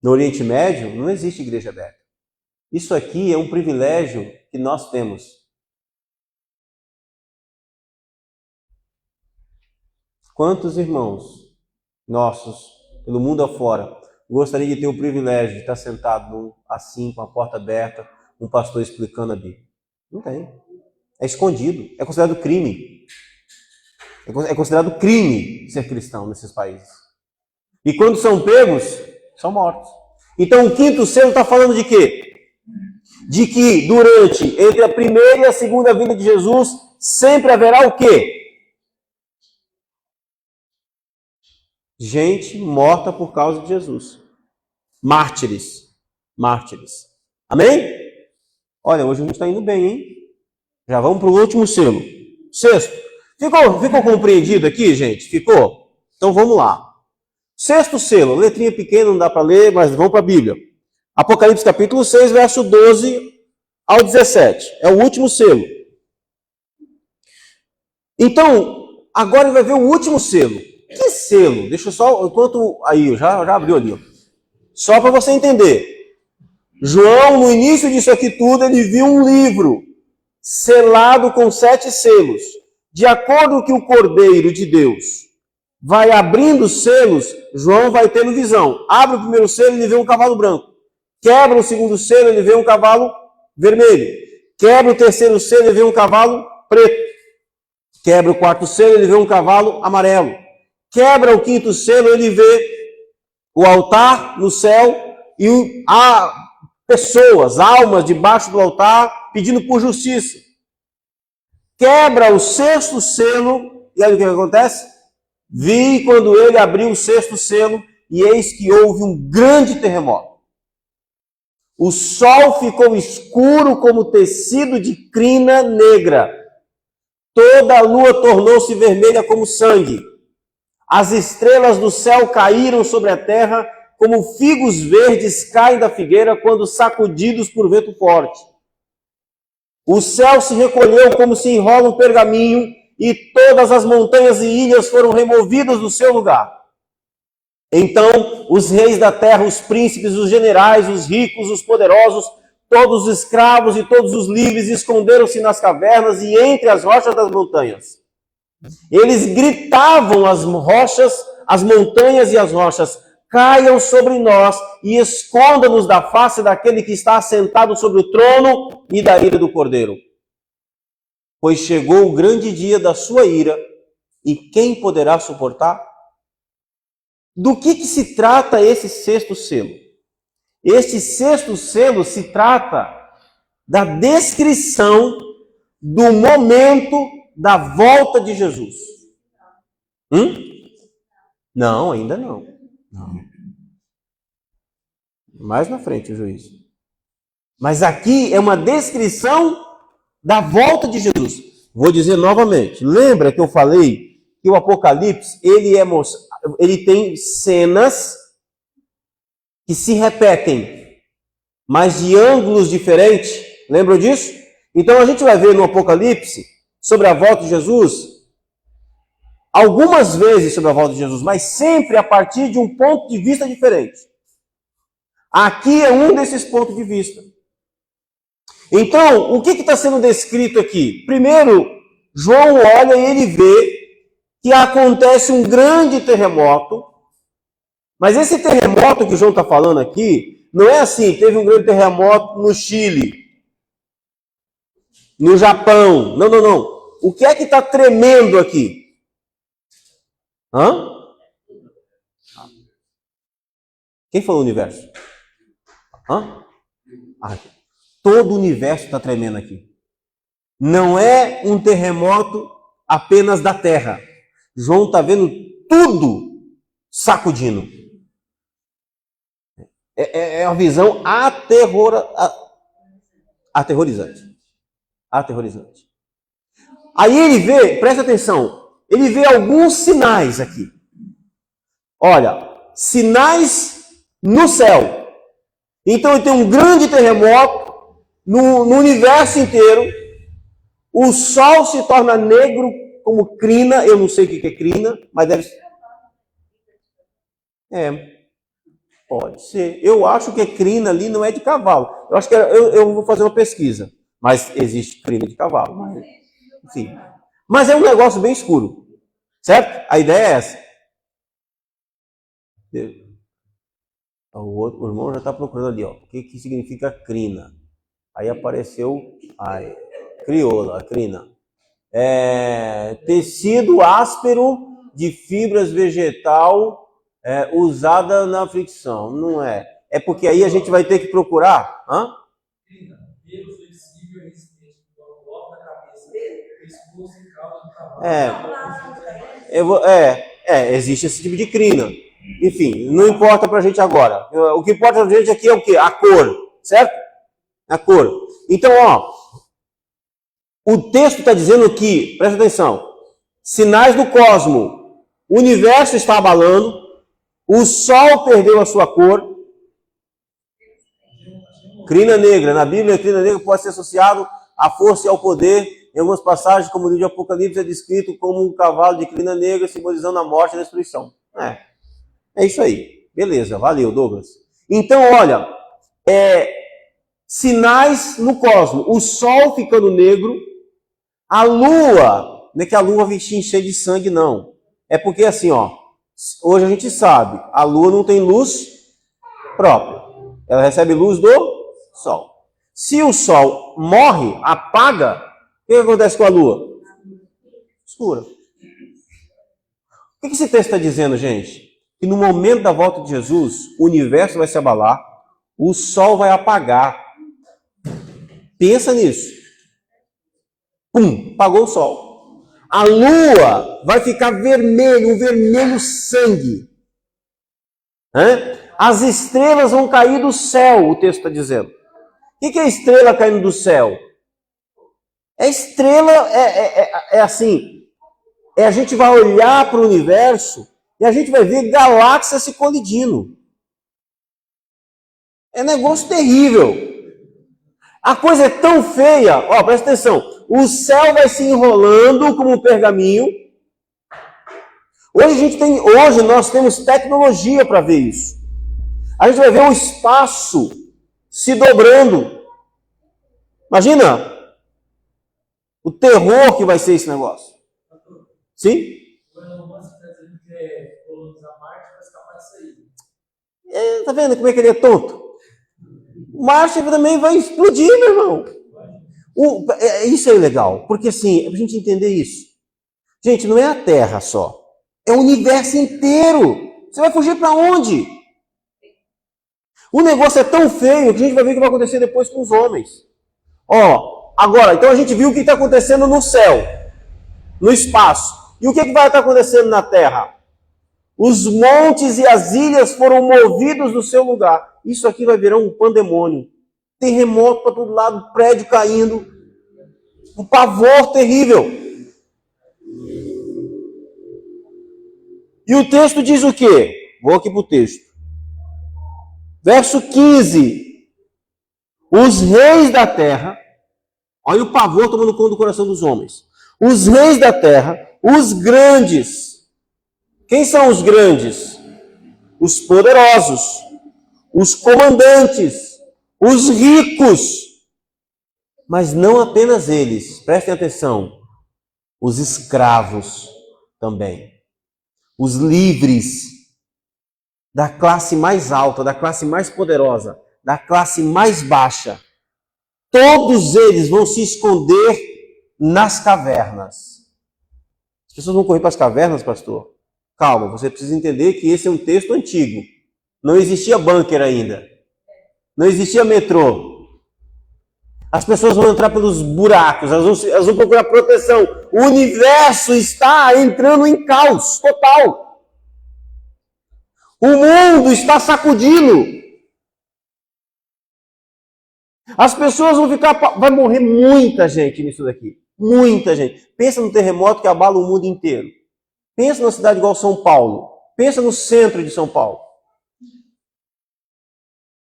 [SPEAKER 2] No Oriente Médio não existe igreja aberta. Isso aqui é um privilégio que nós temos. Quantos irmãos nossos, pelo mundo afora, gostariam de ter o privilégio de estar sentado assim, com a porta aberta, um pastor explicando a Bíblia? Não tem. É escondido. É considerado crime. É considerado crime ser cristão nesses países. E quando são pegos, são mortos. Então o quinto selo está falando de quê? de que entre a primeira e a segunda vinda de Jesus sempre haverá o quê? Gente morta por causa de Jesus. Mártires. Mártires. Amém? Olha, hoje a gente está indo bem, hein? Já vamos para o último selo. Sexto. Ficou compreendido aqui, gente? Ficou? Então vamos lá. Sexto selo. Letrinha pequena, não dá para ler, mas vamos para a Bíblia. Apocalipse capítulo 6, verso 12 ao 17. É o último selo. Então, agora ele vai ver o último selo. Que selo? Deixa eu só, enquanto aí, já abriu ali. Ó. Só para você entender. João, no início disso aqui tudo, ele viu um livro selado com 7 selos. De acordo com que o Cordeiro de Deus vai abrindo os selos, João vai tendo visão. Abre o primeiro selo, ele vê um cavalo branco. Quebra o segundo selo, ele vê um cavalo vermelho. Quebra o terceiro selo, ele vê um cavalo preto. Quebra o quarto selo, ele vê um cavalo amarelo. Quebra o quinto selo, ele vê o altar no céu e há pessoas, almas debaixo do altar pedindo por justiça. Quebra o sexto selo e olha o que acontece? Vi quando ele abriu o sexto selo e eis que houve um grande terremoto. O sol ficou escuro como tecido de crina negra. Toda a lua tornou-se vermelha como sangue. As estrelas do céu caíram sobre a terra como figos verdes caem da figueira quando sacudidos por vento forte. O céu se recolheu como se enrola um pergaminho e todas as montanhas e ilhas foram removidas do seu lugar. Então, os reis da terra, os príncipes, os generais, os ricos, os poderosos, todos os escravos e todos os livres esconderam-se nas cavernas e entre as rochas das montanhas. Eles gritavam às rochas, às montanhas e às rochas: caiam sobre nós e esconda-nos da face daquele que está assentado sobre o trono e da ira do Cordeiro. Pois chegou o grande dia da sua ira, e quem poderá suportar? Do que se trata esse sexto selo? Este sexto selo se trata da descrição do momento da volta de Jesus. Não, ainda não. Mais na frente o juízo. Mas aqui é uma descrição da volta de Jesus. Vou dizer novamente. Lembra que eu falei que o Apocalipse ele tem cenas que se repetem, mas de ângulos diferentes. Lembram disso? Então a gente vai ver no Apocalipse sobre a volta de Jesus, algumas vezes sobre a volta de Jesus, mas sempre a partir de um ponto de vista diferente. Aqui é um desses pontos de vista. Então, o que está sendo descrito aqui? Primeiro, João olha e ele vê que acontece um grande terremoto, mas esse terremoto que João está falando aqui, não é assim, teve um grande terremoto no Chile, no Japão, não. O que é que está tremendo aqui? Quem falou universo? Todo o universo está tremendo aqui. Não é um terremoto apenas da Terra. João está vendo tudo sacudindo. É uma visão aterrorizante. Aterrorizante. Aí ele vê, presta atenção, ele vê alguns sinais aqui. Olha, sinais no céu. Então ele tem um grande terremoto no universo inteiro. O sol se torna negro como crina. Eu não sei o que é crina, mas deve ser. Pode ser. Eu acho que crina ali não é de cavalo. Eu acho que eu vou fazer uma pesquisa. Mas existe crina de cavalo. Mas, enfim. Mas é um negócio bem escuro. Certo? A ideia é essa. O irmão já está procurando ali, ó. O que significa crina? Aí apareceu crioula, a crina. Tecido áspero de fibras vegetal usada na fricção. Não é. É porque aí a gente vai ter que procurar.
[SPEAKER 3] Pelo flexível e resistente, coloca na cabeça, pescoço e cauda do cavalo.
[SPEAKER 2] Existe esse tipo de crina. Enfim, não importa pra gente agora. O que importa pra gente aqui é o quê? A cor, certo? A cor. Então, o texto está dizendo que, presta atenção, sinais do cosmo, o universo está abalando, o sol perdeu a sua cor. Crina negra, na Bíblia, a crina negra pode ser associado à força e ao poder. Em algumas passagens, como o livro de Apocalipse, é descrito como um cavalo de crina negra, simbolizando a morte e a destruição. É isso aí. Beleza, valeu, Douglas. Então, olha, sinais no cosmos. O sol ficando negro, a lua, não é que a lua vai se encher de sangue, não. É porque assim, hoje a gente sabe, a lua não tem luz própria. Ela recebe luz do sol. Se o sol morre, apaga, o que acontece com a lua? Escura. O que esse texto está dizendo, gente? Que no momento da volta de Jesus, o universo vai se abalar, o sol vai apagar. Pensa nisso. Apagou o sol. A lua vai ficar vermelho, um vermelho sangue. As estrelas vão cair do céu, o texto está dizendo. O que é estrela caindo do céu? Estrela assim, a gente vai olhar para o universo e a gente vai ver galáxias se colidindo. É negócio terrível. A coisa é tão feia, presta atenção, o céu vai se enrolando como um pergaminho. Hoje nós temos tecnologia para ver isso. A gente vai ver o espaço se dobrando. Imagina o terror que vai ser esse negócio. Sim?
[SPEAKER 3] O Elon Musk está dizendo que é colonizar Marte, mas capaz de sair.
[SPEAKER 2] Tá vendo como é que ele é tonto? Marte também vai explodir, meu irmão. Isso é legal, porque assim, é pra gente entender isso. Gente, não é a Terra só. É o universo inteiro. Você vai fugir para onde? O negócio é tão feio que a gente vai ver o que vai acontecer depois com os homens. Agora, então a gente viu o que está acontecendo no céu, no espaço. E o que vai estar acontecendo na Terra? Os montes e as ilhas foram movidos do seu lugar. Isso aqui vai virar um pandemônio. Terremoto para todo lado, prédio caindo. Um pavor terrível. E o texto diz o quê? Vou aqui para o texto. Verso 15. Os reis da terra, olha o pavor tomando conta do coração dos homens. Os reis da terra, os grandes. Quem são os grandes? Os poderosos, os comandantes, os ricos. Mas não apenas eles, prestem atenção, os escravos também. Os livres, da classe mais alta, da classe mais poderosa, da classe mais baixa. Todos eles vão se esconder nas cavernas. As pessoas vão correr para as cavernas, pastor? Calma, você precisa entender que esse é um texto antigo. Não existia bunker ainda. Não existia metrô. As pessoas vão entrar pelos buracos, elas vão procurar proteção. O universo está entrando em caos total. O mundo está sacudindo. As pessoas vão ficar... Vai morrer muita gente nisso daqui. Muita gente. Pensa no terremoto que abala o mundo inteiro. Pensa numa cidade igual São Paulo. Pensa no centro de São Paulo.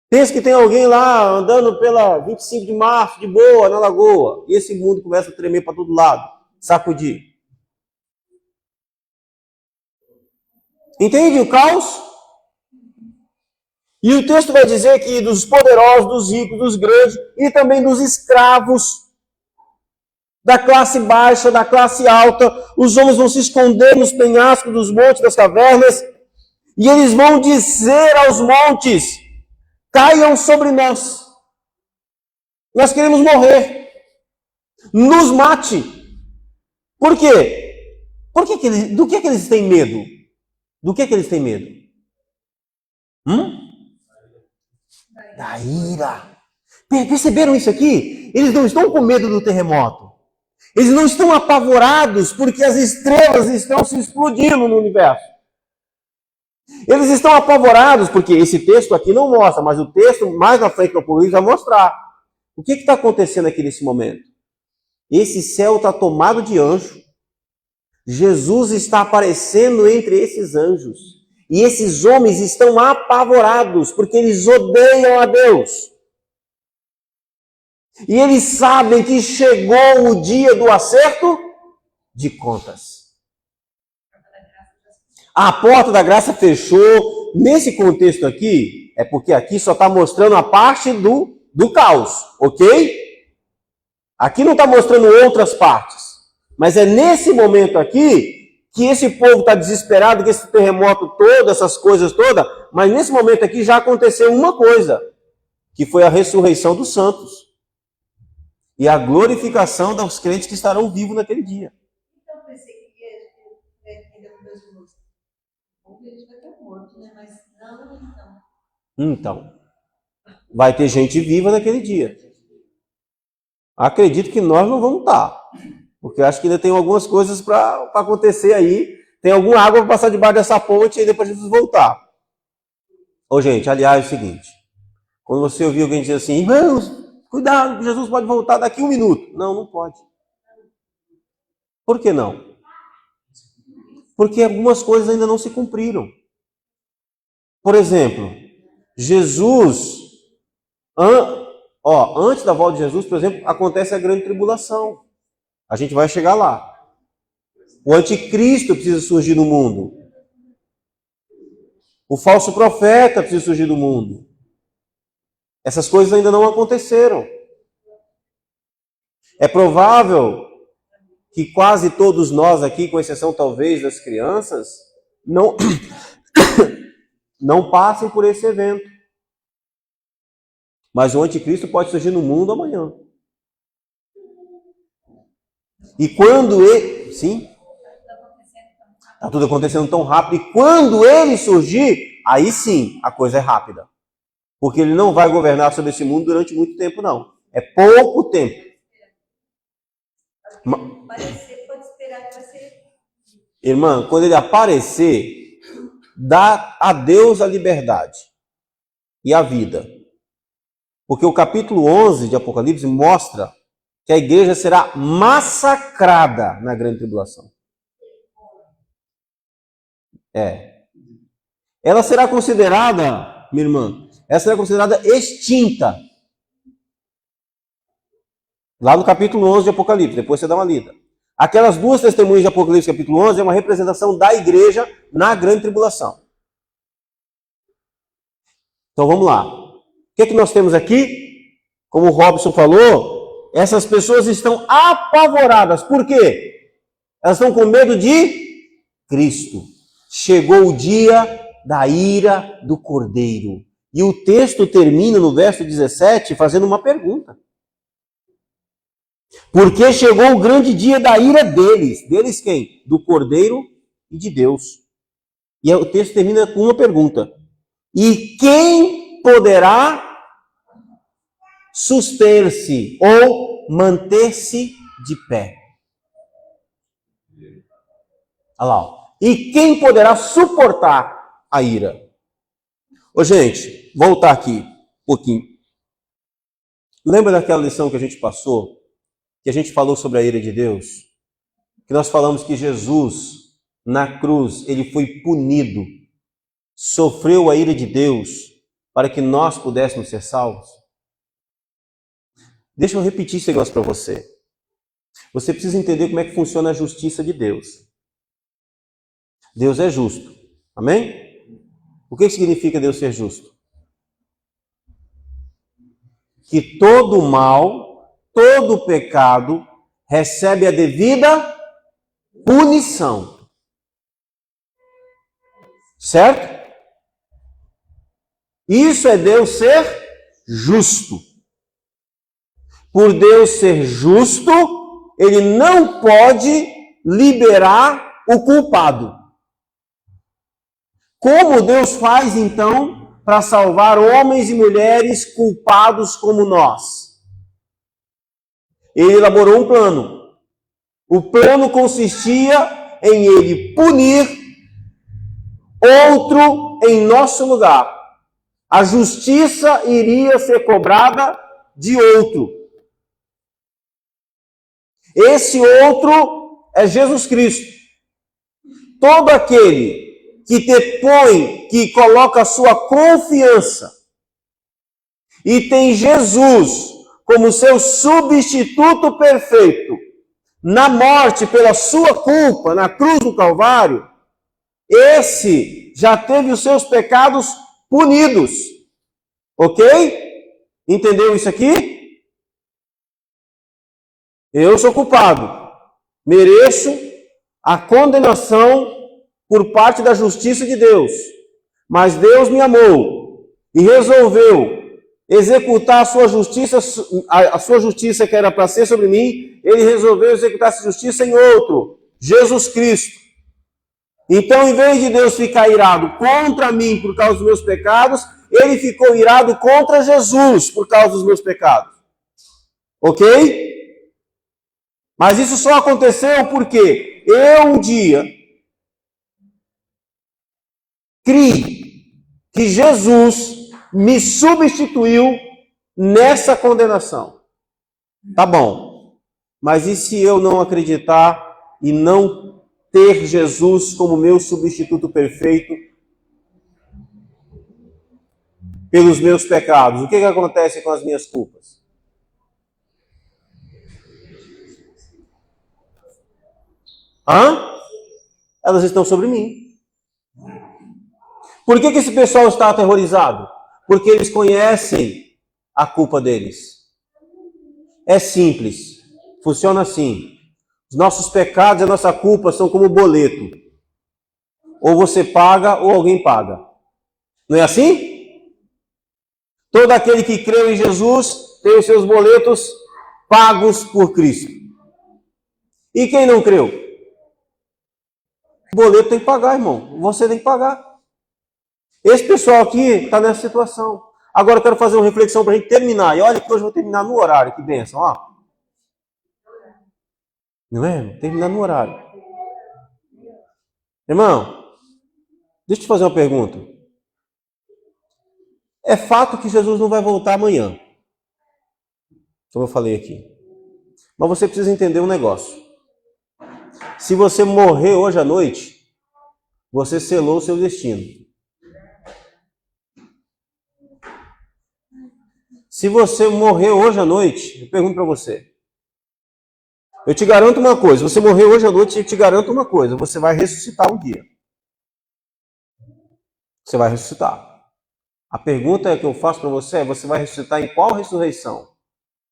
[SPEAKER 2] Pensa que tem alguém lá andando pela 25 de março, de boa, na lagoa. E esse mundo começa a tremer para todo lado. Sacudir. Entende o caos? E o texto vai dizer que dos poderosos, dos ricos, dos grandes e também dos escravos, da classe baixa, da classe alta, os homens vão se esconder nos penhascos dos montes, das cavernas, e eles vão dizer aos montes: caiam sobre nós. Nós queremos morrer. Nos mate. Por quê? Do que eles têm medo? Do que eles têm medo? Da ira. Perceberam isso aqui? Eles não estão com medo do terremoto. Eles não estão apavorados porque as estrelas estão se explodindo no universo. Eles estão apavorados porque esse texto aqui não mostra, mas o texto mais na frente do Apocalipse vai mostrar. O que está acontecendo aqui nesse momento? Esse céu está tomado de anjo. Jesus está aparecendo entre esses anjos. E esses homens estão apavorados porque eles odeiam a Deus. E eles sabem que chegou o dia do acerto de contas. A porta da graça fechou. Nesse contexto aqui, é porque aqui só está mostrando a parte do caos, ok? Aqui não está mostrando outras partes. Mas é nesse momento aqui que esse povo está desesperado, que esse terremoto todo, essas coisas todas, mas nesse momento aqui já aconteceu uma coisa, que foi a ressurreição dos santos. E a glorificação dos crentes que estarão vivos naquele dia.
[SPEAKER 1] Então, eu pensei que ainda com Deus de luz. Ele vai estar morto, né? Mas não, então.
[SPEAKER 2] Então, vai ter gente viva naquele dia. Acredito que nós não vamos estar. Porque eu acho que ainda tem algumas coisas para acontecer aí. Tem alguma água para passar debaixo dessa ponte e depois Jesus voltar. Ô, gente, aliás, é o seguinte. Quando você ouvir alguém dizer assim, irmãos, cuidado, Jesus pode voltar daqui 1 minuto. Não, não pode. Por que não? Porque algumas coisas ainda não se cumpriram. Por exemplo, Jesus, antes da volta de Jesus, por exemplo, acontece a grande tribulação. A gente vai chegar lá. O anticristo precisa surgir no mundo. O falso profeta precisa surgir no mundo. Essas coisas ainda não aconteceram. É provável que quase todos nós aqui, com exceção talvez das crianças, não passem por esse evento. Mas o anticristo pode surgir no mundo amanhã. E quando ele... Sim? Está tudo acontecendo tão rápido. E quando ele surgir, aí sim, a coisa é rápida. Porque ele não vai governar sobre esse mundo durante muito tempo, não. É pouco tempo.
[SPEAKER 1] Pode esperar que vai ser.
[SPEAKER 2] Irmã, quando ele aparecer, dá a Deus a liberdade e a vida. Porque o capítulo 11 de Apocalipse mostra que a igreja será massacrada na grande tribulação. Ela será considerada, minha irmã, ela será considerada extinta. Lá no capítulo 11 de Apocalipse, depois você dá uma lida. Aquelas 2 testemunhas de Apocalipse, capítulo 11, é uma representação da igreja na grande tribulação. Então vamos lá. O que é que nós temos aqui? Como o Robson falou, essas pessoas estão apavoradas. Por quê? Elas estão com medo de Cristo. Chegou o dia da ira do Cordeiro. E o texto termina no verso 17 fazendo uma pergunta. Porque chegou o grande dia da ira deles. Deles quem? Do Cordeiro e de Deus. E o texto termina com uma pergunta. E quem poderá suster-se ou manter-se de pé? Olha lá. Ó. E quem poderá suportar a ira? Ô, gente, voltar aqui um pouquinho. Lembra daquela lição que a gente passou? Que a gente falou sobre a ira de Deus? Que nós falamos que Jesus, na cruz, ele foi punido, sofreu a ira de Deus para que nós pudéssemos ser salvos? Deixa eu repetir esse negócio para você. Você precisa entender como é que funciona a justiça de Deus. Deus é justo. Amém? O que significa Deus ser justo? Que todo mal, todo pecado recebe a devida punição. Certo? Isso é Deus ser justo. Por Deus ser justo, ele não pode liberar o culpado. Como Deus faz, então, para salvar homens e mulheres culpados como nós. Ele elaborou um plano. O plano consistia em ele punir outro em nosso lugar. A justiça iria ser cobrada de outro. Esse outro é Jesus Cristo. Todo aquele que depõe, que coloca a sua confiança e tem Jesus como seu substituto perfeito na morte pela sua culpa, na cruz do Calvário, esse já teve os seus pecados punidos. Ok? Entendeu isso aqui? Eu sou culpado. Mereço a condenação por parte da justiça de Deus. Mas Deus me amou e resolveu executar a sua justiça que era para ser sobre mim. Ele resolveu executar essa justiça em outro, Jesus Cristo. Então, em vez de Deus ficar irado contra mim por causa dos meus pecados, ele ficou irado contra Jesus por causa dos meus pecados. Ok? Mas isso só aconteceu porque eu um dia criei que Jesus me substituiu nessa condenação. Tá bom. Mas e se eu não acreditar e não ter Jesus como meu substituto perfeito pelos meus pecados? O que acontece com as minhas culpas? Elas estão sobre mim. Por que esse pessoal está aterrorizado? Porque eles conhecem a culpa deles. É simples. Funciona assim. Os nossos pecados e a nossa culpa são como boleto. Ou você paga ou alguém paga. Não é assim? Todo aquele que creu em Jesus tem os seus boletos pagos por Cristo. E quem não creu? O boleto tem que pagar, irmão. Você tem que pagar. Esse pessoal aqui está nessa situação. Agora eu quero fazer uma reflexão para a gente terminar. E olha que hoje eu vou terminar no horário. Que bênção, ó. Não é? Terminar no horário. Irmão, deixa eu te fazer uma pergunta. É fato que Jesus não vai voltar amanhã. Como eu falei aqui. Mas você precisa entender um negócio. Se você morrer hoje à noite, você selou o seu destino. Se você morrer hoje à noite, eu pergunto para você. Eu te garanto uma coisa. Você morrer hoje à noite, eu te garanto uma coisa. Você vai ressuscitar um dia. Você vai ressuscitar. A pergunta que eu faço para você é: você vai ressuscitar em qual ressurreição?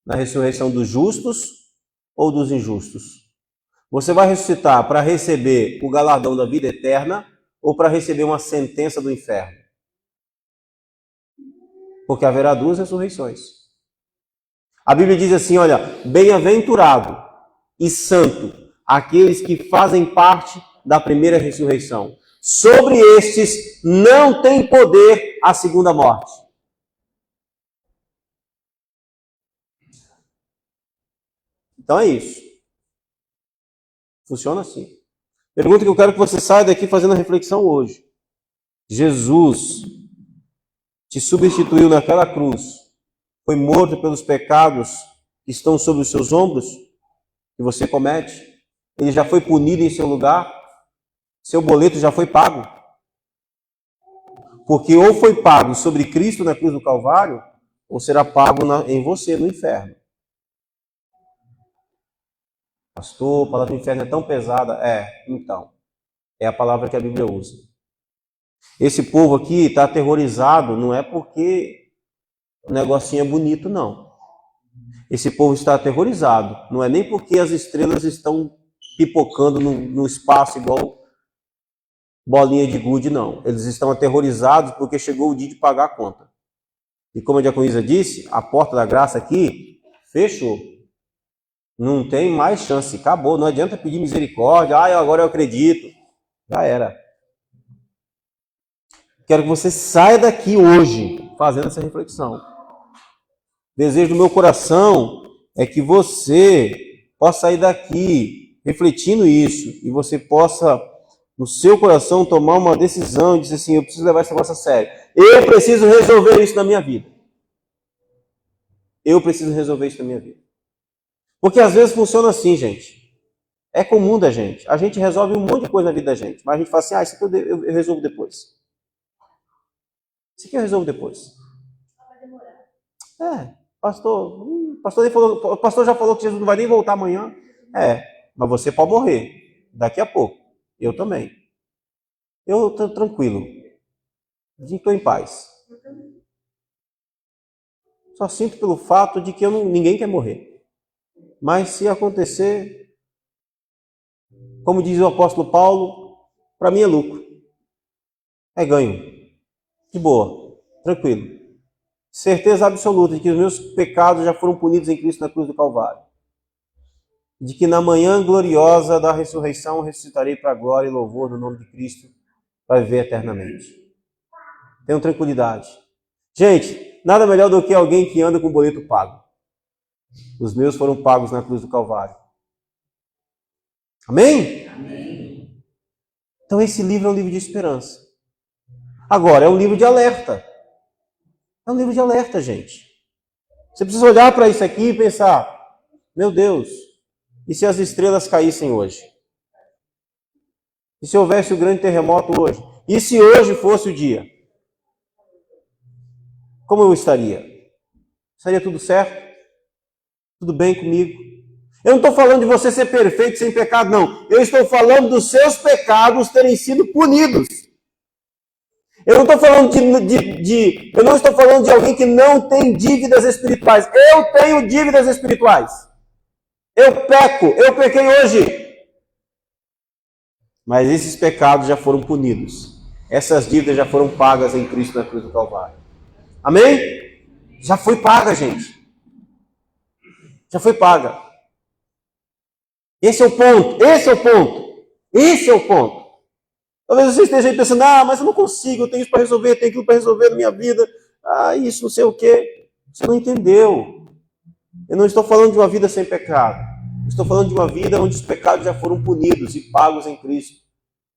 [SPEAKER 2] Na ressurreição dos justos ou dos injustos? Você vai ressuscitar para receber o galardão da vida eterna ou para receber uma sentença do inferno? Porque haverá duas ressurreições. A Bíblia diz assim, olha, bem-aventurado e santo aqueles que fazem parte da primeira ressurreição. Sobre estes não tem poder a segunda morte. Então é isso. Funciona assim. Pergunta que eu quero que você saia daqui fazendo a reflexão hoje. Jesus te substituiu naquela cruz, foi morto pelos pecados que estão sobre os seus ombros, que você comete. Ele já foi punido em seu lugar, seu boleto já foi pago. Porque ou foi pago sobre Cristo na cruz do Calvário, ou será pago em você, no inferno. Pastor, a palavra do inferno é tão pesada. Então, é a palavra que a Bíblia usa. Esse povo aqui está aterrorizado, não é porque o negocinho é bonito, não. Esse povo está aterrorizado, não é nem porque as estrelas estão pipocando no espaço igual bolinha de gude, não. Eles estão aterrorizados porque chegou o dia de pagar a conta. E como a diaconisa disse, a porta da graça aqui fechou. Não tem mais chance, acabou. Não adianta pedir misericórdia. Agora eu acredito. Já era. Quero que você saia daqui hoje fazendo essa reflexão. O desejo do meu coração é que você possa sair daqui refletindo isso e você possa, no seu coração, tomar uma decisão e dizer assim, eu preciso levar esse negócio a sério. Eu preciso resolver isso na minha vida. Eu preciso resolver isso na minha vida. Porque às vezes funciona assim, gente. É comum da gente. A gente resolve um monte de coisa na vida da gente, mas a gente fala assim, isso aqui eu resolvo depois. Isso aqui eu resolvo depois. Pastor nem falou, o pastor já falou que Jesus não vai nem voltar amanhã. Mas você pode morrer daqui a pouco. Eu também. Eu estou tranquilo. Estou em paz. Só sinto pelo fato de que ninguém quer morrer. Mas se acontecer, como diz o apóstolo Paulo, para mim é lucro. É ganho. De boa. Tranquilo. Certeza absoluta de que os meus pecados já foram punidos em Cristo na cruz do Calvário. De que na manhã gloriosa da ressurreição ressuscitarei para a glória e louvor do nome de Cristo para viver eternamente. Tenham tranquilidade. Gente, nada melhor do que alguém que anda com o boleto pago. Os meus foram pagos na cruz do Calvário. Amém? Amém. Então esse livro é um livro de esperança. Agora, é um livro de alerta. É um livro de alerta, gente. Você precisa olhar para isso aqui e pensar, meu Deus, e se as estrelas caíssem hoje? E se houvesse o grande terremoto hoje? E se hoje fosse o dia? Como eu estaria? Estaria tudo certo? Tudo bem comigo? Eu não estou falando de você ser perfeito, sem pecado, não. Eu estou falando dos seus pecados terem sido punidos. Eu não estou falando eu não estou falando de alguém que não tem dívidas espirituais. Eu tenho dívidas espirituais. Eu pequei hoje. Mas esses pecados já foram punidos. Essas dívidas já foram pagas em Cristo na cruz do Calvário. Amém? Já foi paga, gente. Já foi paga. Esse é o ponto. Esse é o ponto. Talvez você esteja aí pensando, mas eu não consigo, eu tenho isso para resolver, tenho aquilo para resolver na minha vida, isso não sei o quê. Você não entendeu. Eu não estou falando de uma vida sem pecado. Eu estou falando de uma vida onde os pecados já foram punidos e pagos em Cristo.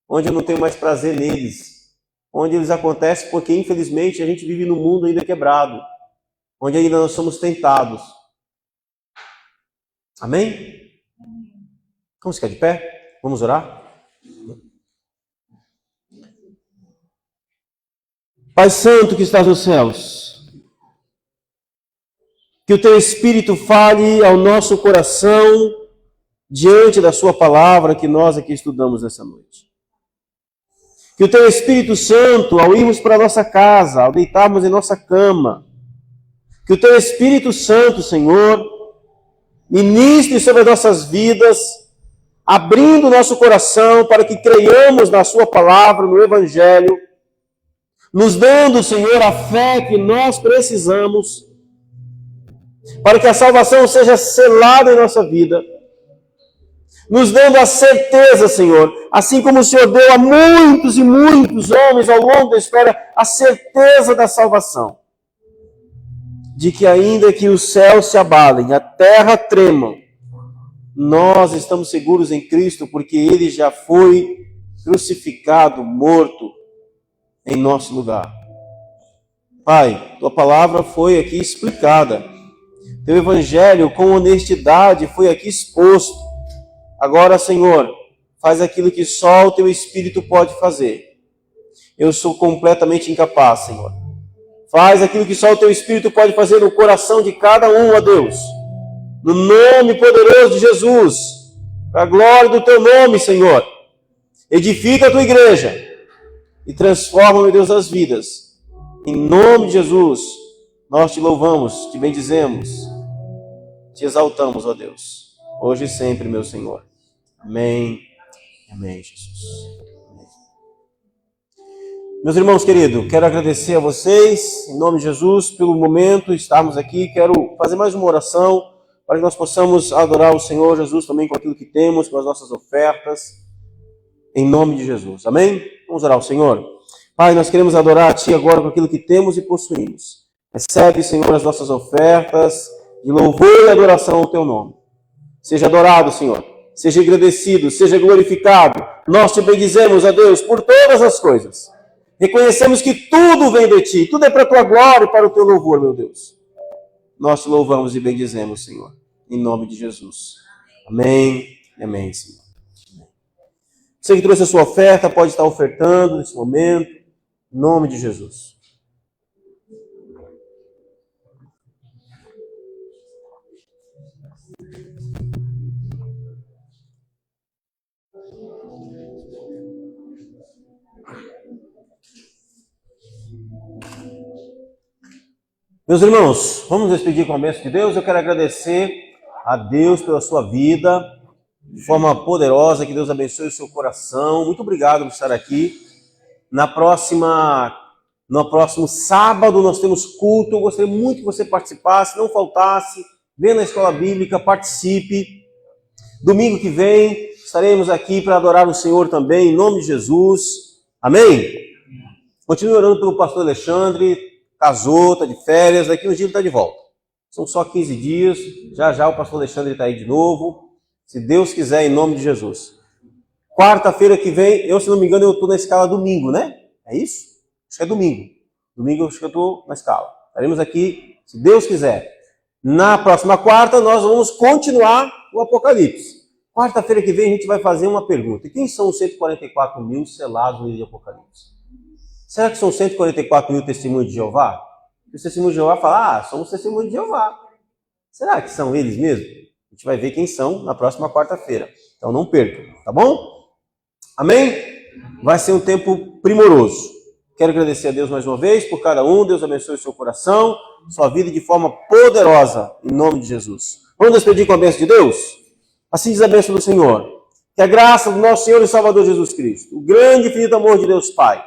[SPEAKER 2] Onde eu não tenho mais prazer neles. Onde eles acontecem porque, infelizmente, a gente vive num mundo ainda quebrado. Onde ainda nós somos tentados. Amém? Vamos ficar de pé? Vamos orar? Pai Santo que estás nos céus, que o Teu Espírito fale ao nosso coração diante da Sua palavra que nós aqui estudamos nessa noite. Que o Teu Espírito Santo, ao irmos para a nossa casa, ao deitarmos em nossa cama, que o Teu Espírito Santo, Senhor, ministre sobre as nossas vidas, abrindo o nosso coração para que creiamos na Sua palavra, no Evangelho, nos dando, Senhor, a fé que nós precisamos para que a salvação seja selada em nossa vida, nos dando a certeza, Senhor, assim como o Senhor deu a muitos e muitos homens ao longo da história a certeza da salvação, de que ainda que os céus se abalem, a terra trema, nós estamos seguros em Cristo porque Ele já foi crucificado, morto, em nosso lugar. Pai, Tua palavra foi aqui explicada. Teu Evangelho com honestidade foi aqui exposto. Agora, Senhor, faz aquilo que só o Teu Espírito pode fazer. Eu sou completamente incapaz, Senhor. Faz aquilo que só o Teu Espírito pode fazer no coração de cada um, ó Deus. No nome poderoso de Jesus. Para a glória do Teu nome, Senhor. Edifica a Tua igreja. E transforma, meu Deus, as vidas. Em nome de Jesus, nós Te louvamos, Te bendizemos, Te exaltamos, ó Deus, hoje e sempre, meu Senhor. Amém. Amém, Jesus. Amém. Meus irmãos queridos, quero agradecer a vocês, em nome de Jesus, pelo momento estarmos aqui. Quero fazer mais uma oração para que nós possamos adorar o Senhor Jesus também com aquilo que temos, com as nossas ofertas. Em nome de Jesus. Amém? Vamos orar ao Senhor.
[SPEAKER 4] Pai, nós queremos adorar a Ti agora com aquilo que temos e possuímos. Recebe, Senhor, as nossas ofertas de louvor e adoração ao Teu nome. Seja adorado, Senhor. Seja agradecido, seja glorificado. Nós te bendizemos, a Deus, por todas as coisas. Reconhecemos que tudo vem de Ti, tudo é para a Tua glória e para o Teu louvor, meu Deus. Nós te louvamos e bendizemos, Senhor, em nome de Jesus. Amém e amém, Senhor. Você que trouxe a sua oferta pode estar ofertando nesse momento, em nome de Jesus. Meus irmãos, vamos nos despedir com a bênção de Deus. Eu quero agradecer a Deus pela sua vida, de forma poderosa, que Deus abençoe o seu coração. Muito obrigado por estar aqui. No próximo sábado nós temos culto. Eu gostaria muito que você participasse, não faltasse, venha na escola bíblica, participe. Domingo que vem estaremos aqui para adorar o Senhor também, em nome de Jesus. Amém? Continue orando pelo pastor Alexandre. Casou, está de férias, daqui uns dias ele está de volta. São só 15 dias, já já o pastor Alexandre está aí de novo, se Deus quiser, em nome de Jesus. Quarta-feira que vem, se não me engano, eu estou na escala domingo, né? É isso? Acho que é domingo. Domingo eu acho que eu estou na escala. Estaremos aqui, se Deus quiser. Na próxima quarta, nós vamos continuar o Apocalipse. Quarta-feira que vem a gente vai fazer uma pergunta. Quem são os 144 mil selados no livro de Apocalipse? Será que são 144 mil testemunhos de Jeová? Os testemunhos de Jeová falam, somos testemunhos de Jeová. Será que são eles mesmos? A gente vai ver quem são na próxima quarta-feira. Então não perca, tá bom? Amém? Vai ser um tempo primoroso. Quero agradecer a Deus mais uma vez por cada um. Deus abençoe o seu coração, sua vida de forma poderosa, em nome de Jesus. Vamos despedir com a bênção de Deus? Assim diz a bênção do Senhor. Que a graça do nosso Senhor e Salvador Jesus Cristo, o grande e infinito amor de Deus Pai,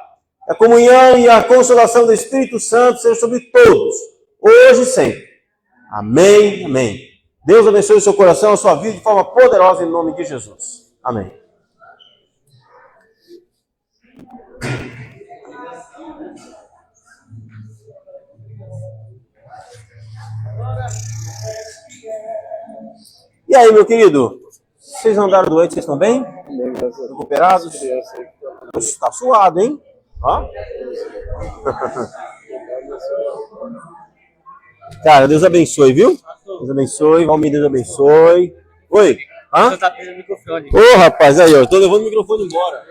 [SPEAKER 4] a comunhão e a consolação do Espírito Santo seja sobre todos, hoje e sempre. Amém, amém. Deus abençoe o seu coração, a sua vida de forma poderosa em nome de Jesus. Amém. E aí, meu querido? Vocês andaram doentes, vocês estão bem? Recuperados? Está suado, hein? Ó. Cara, Deus abençoe, viu? Deus abençoe, Valmir, Deus abençoe. Oi? Hã? Ô, rapaz, aí, ó, eu tô levando o microfone embora.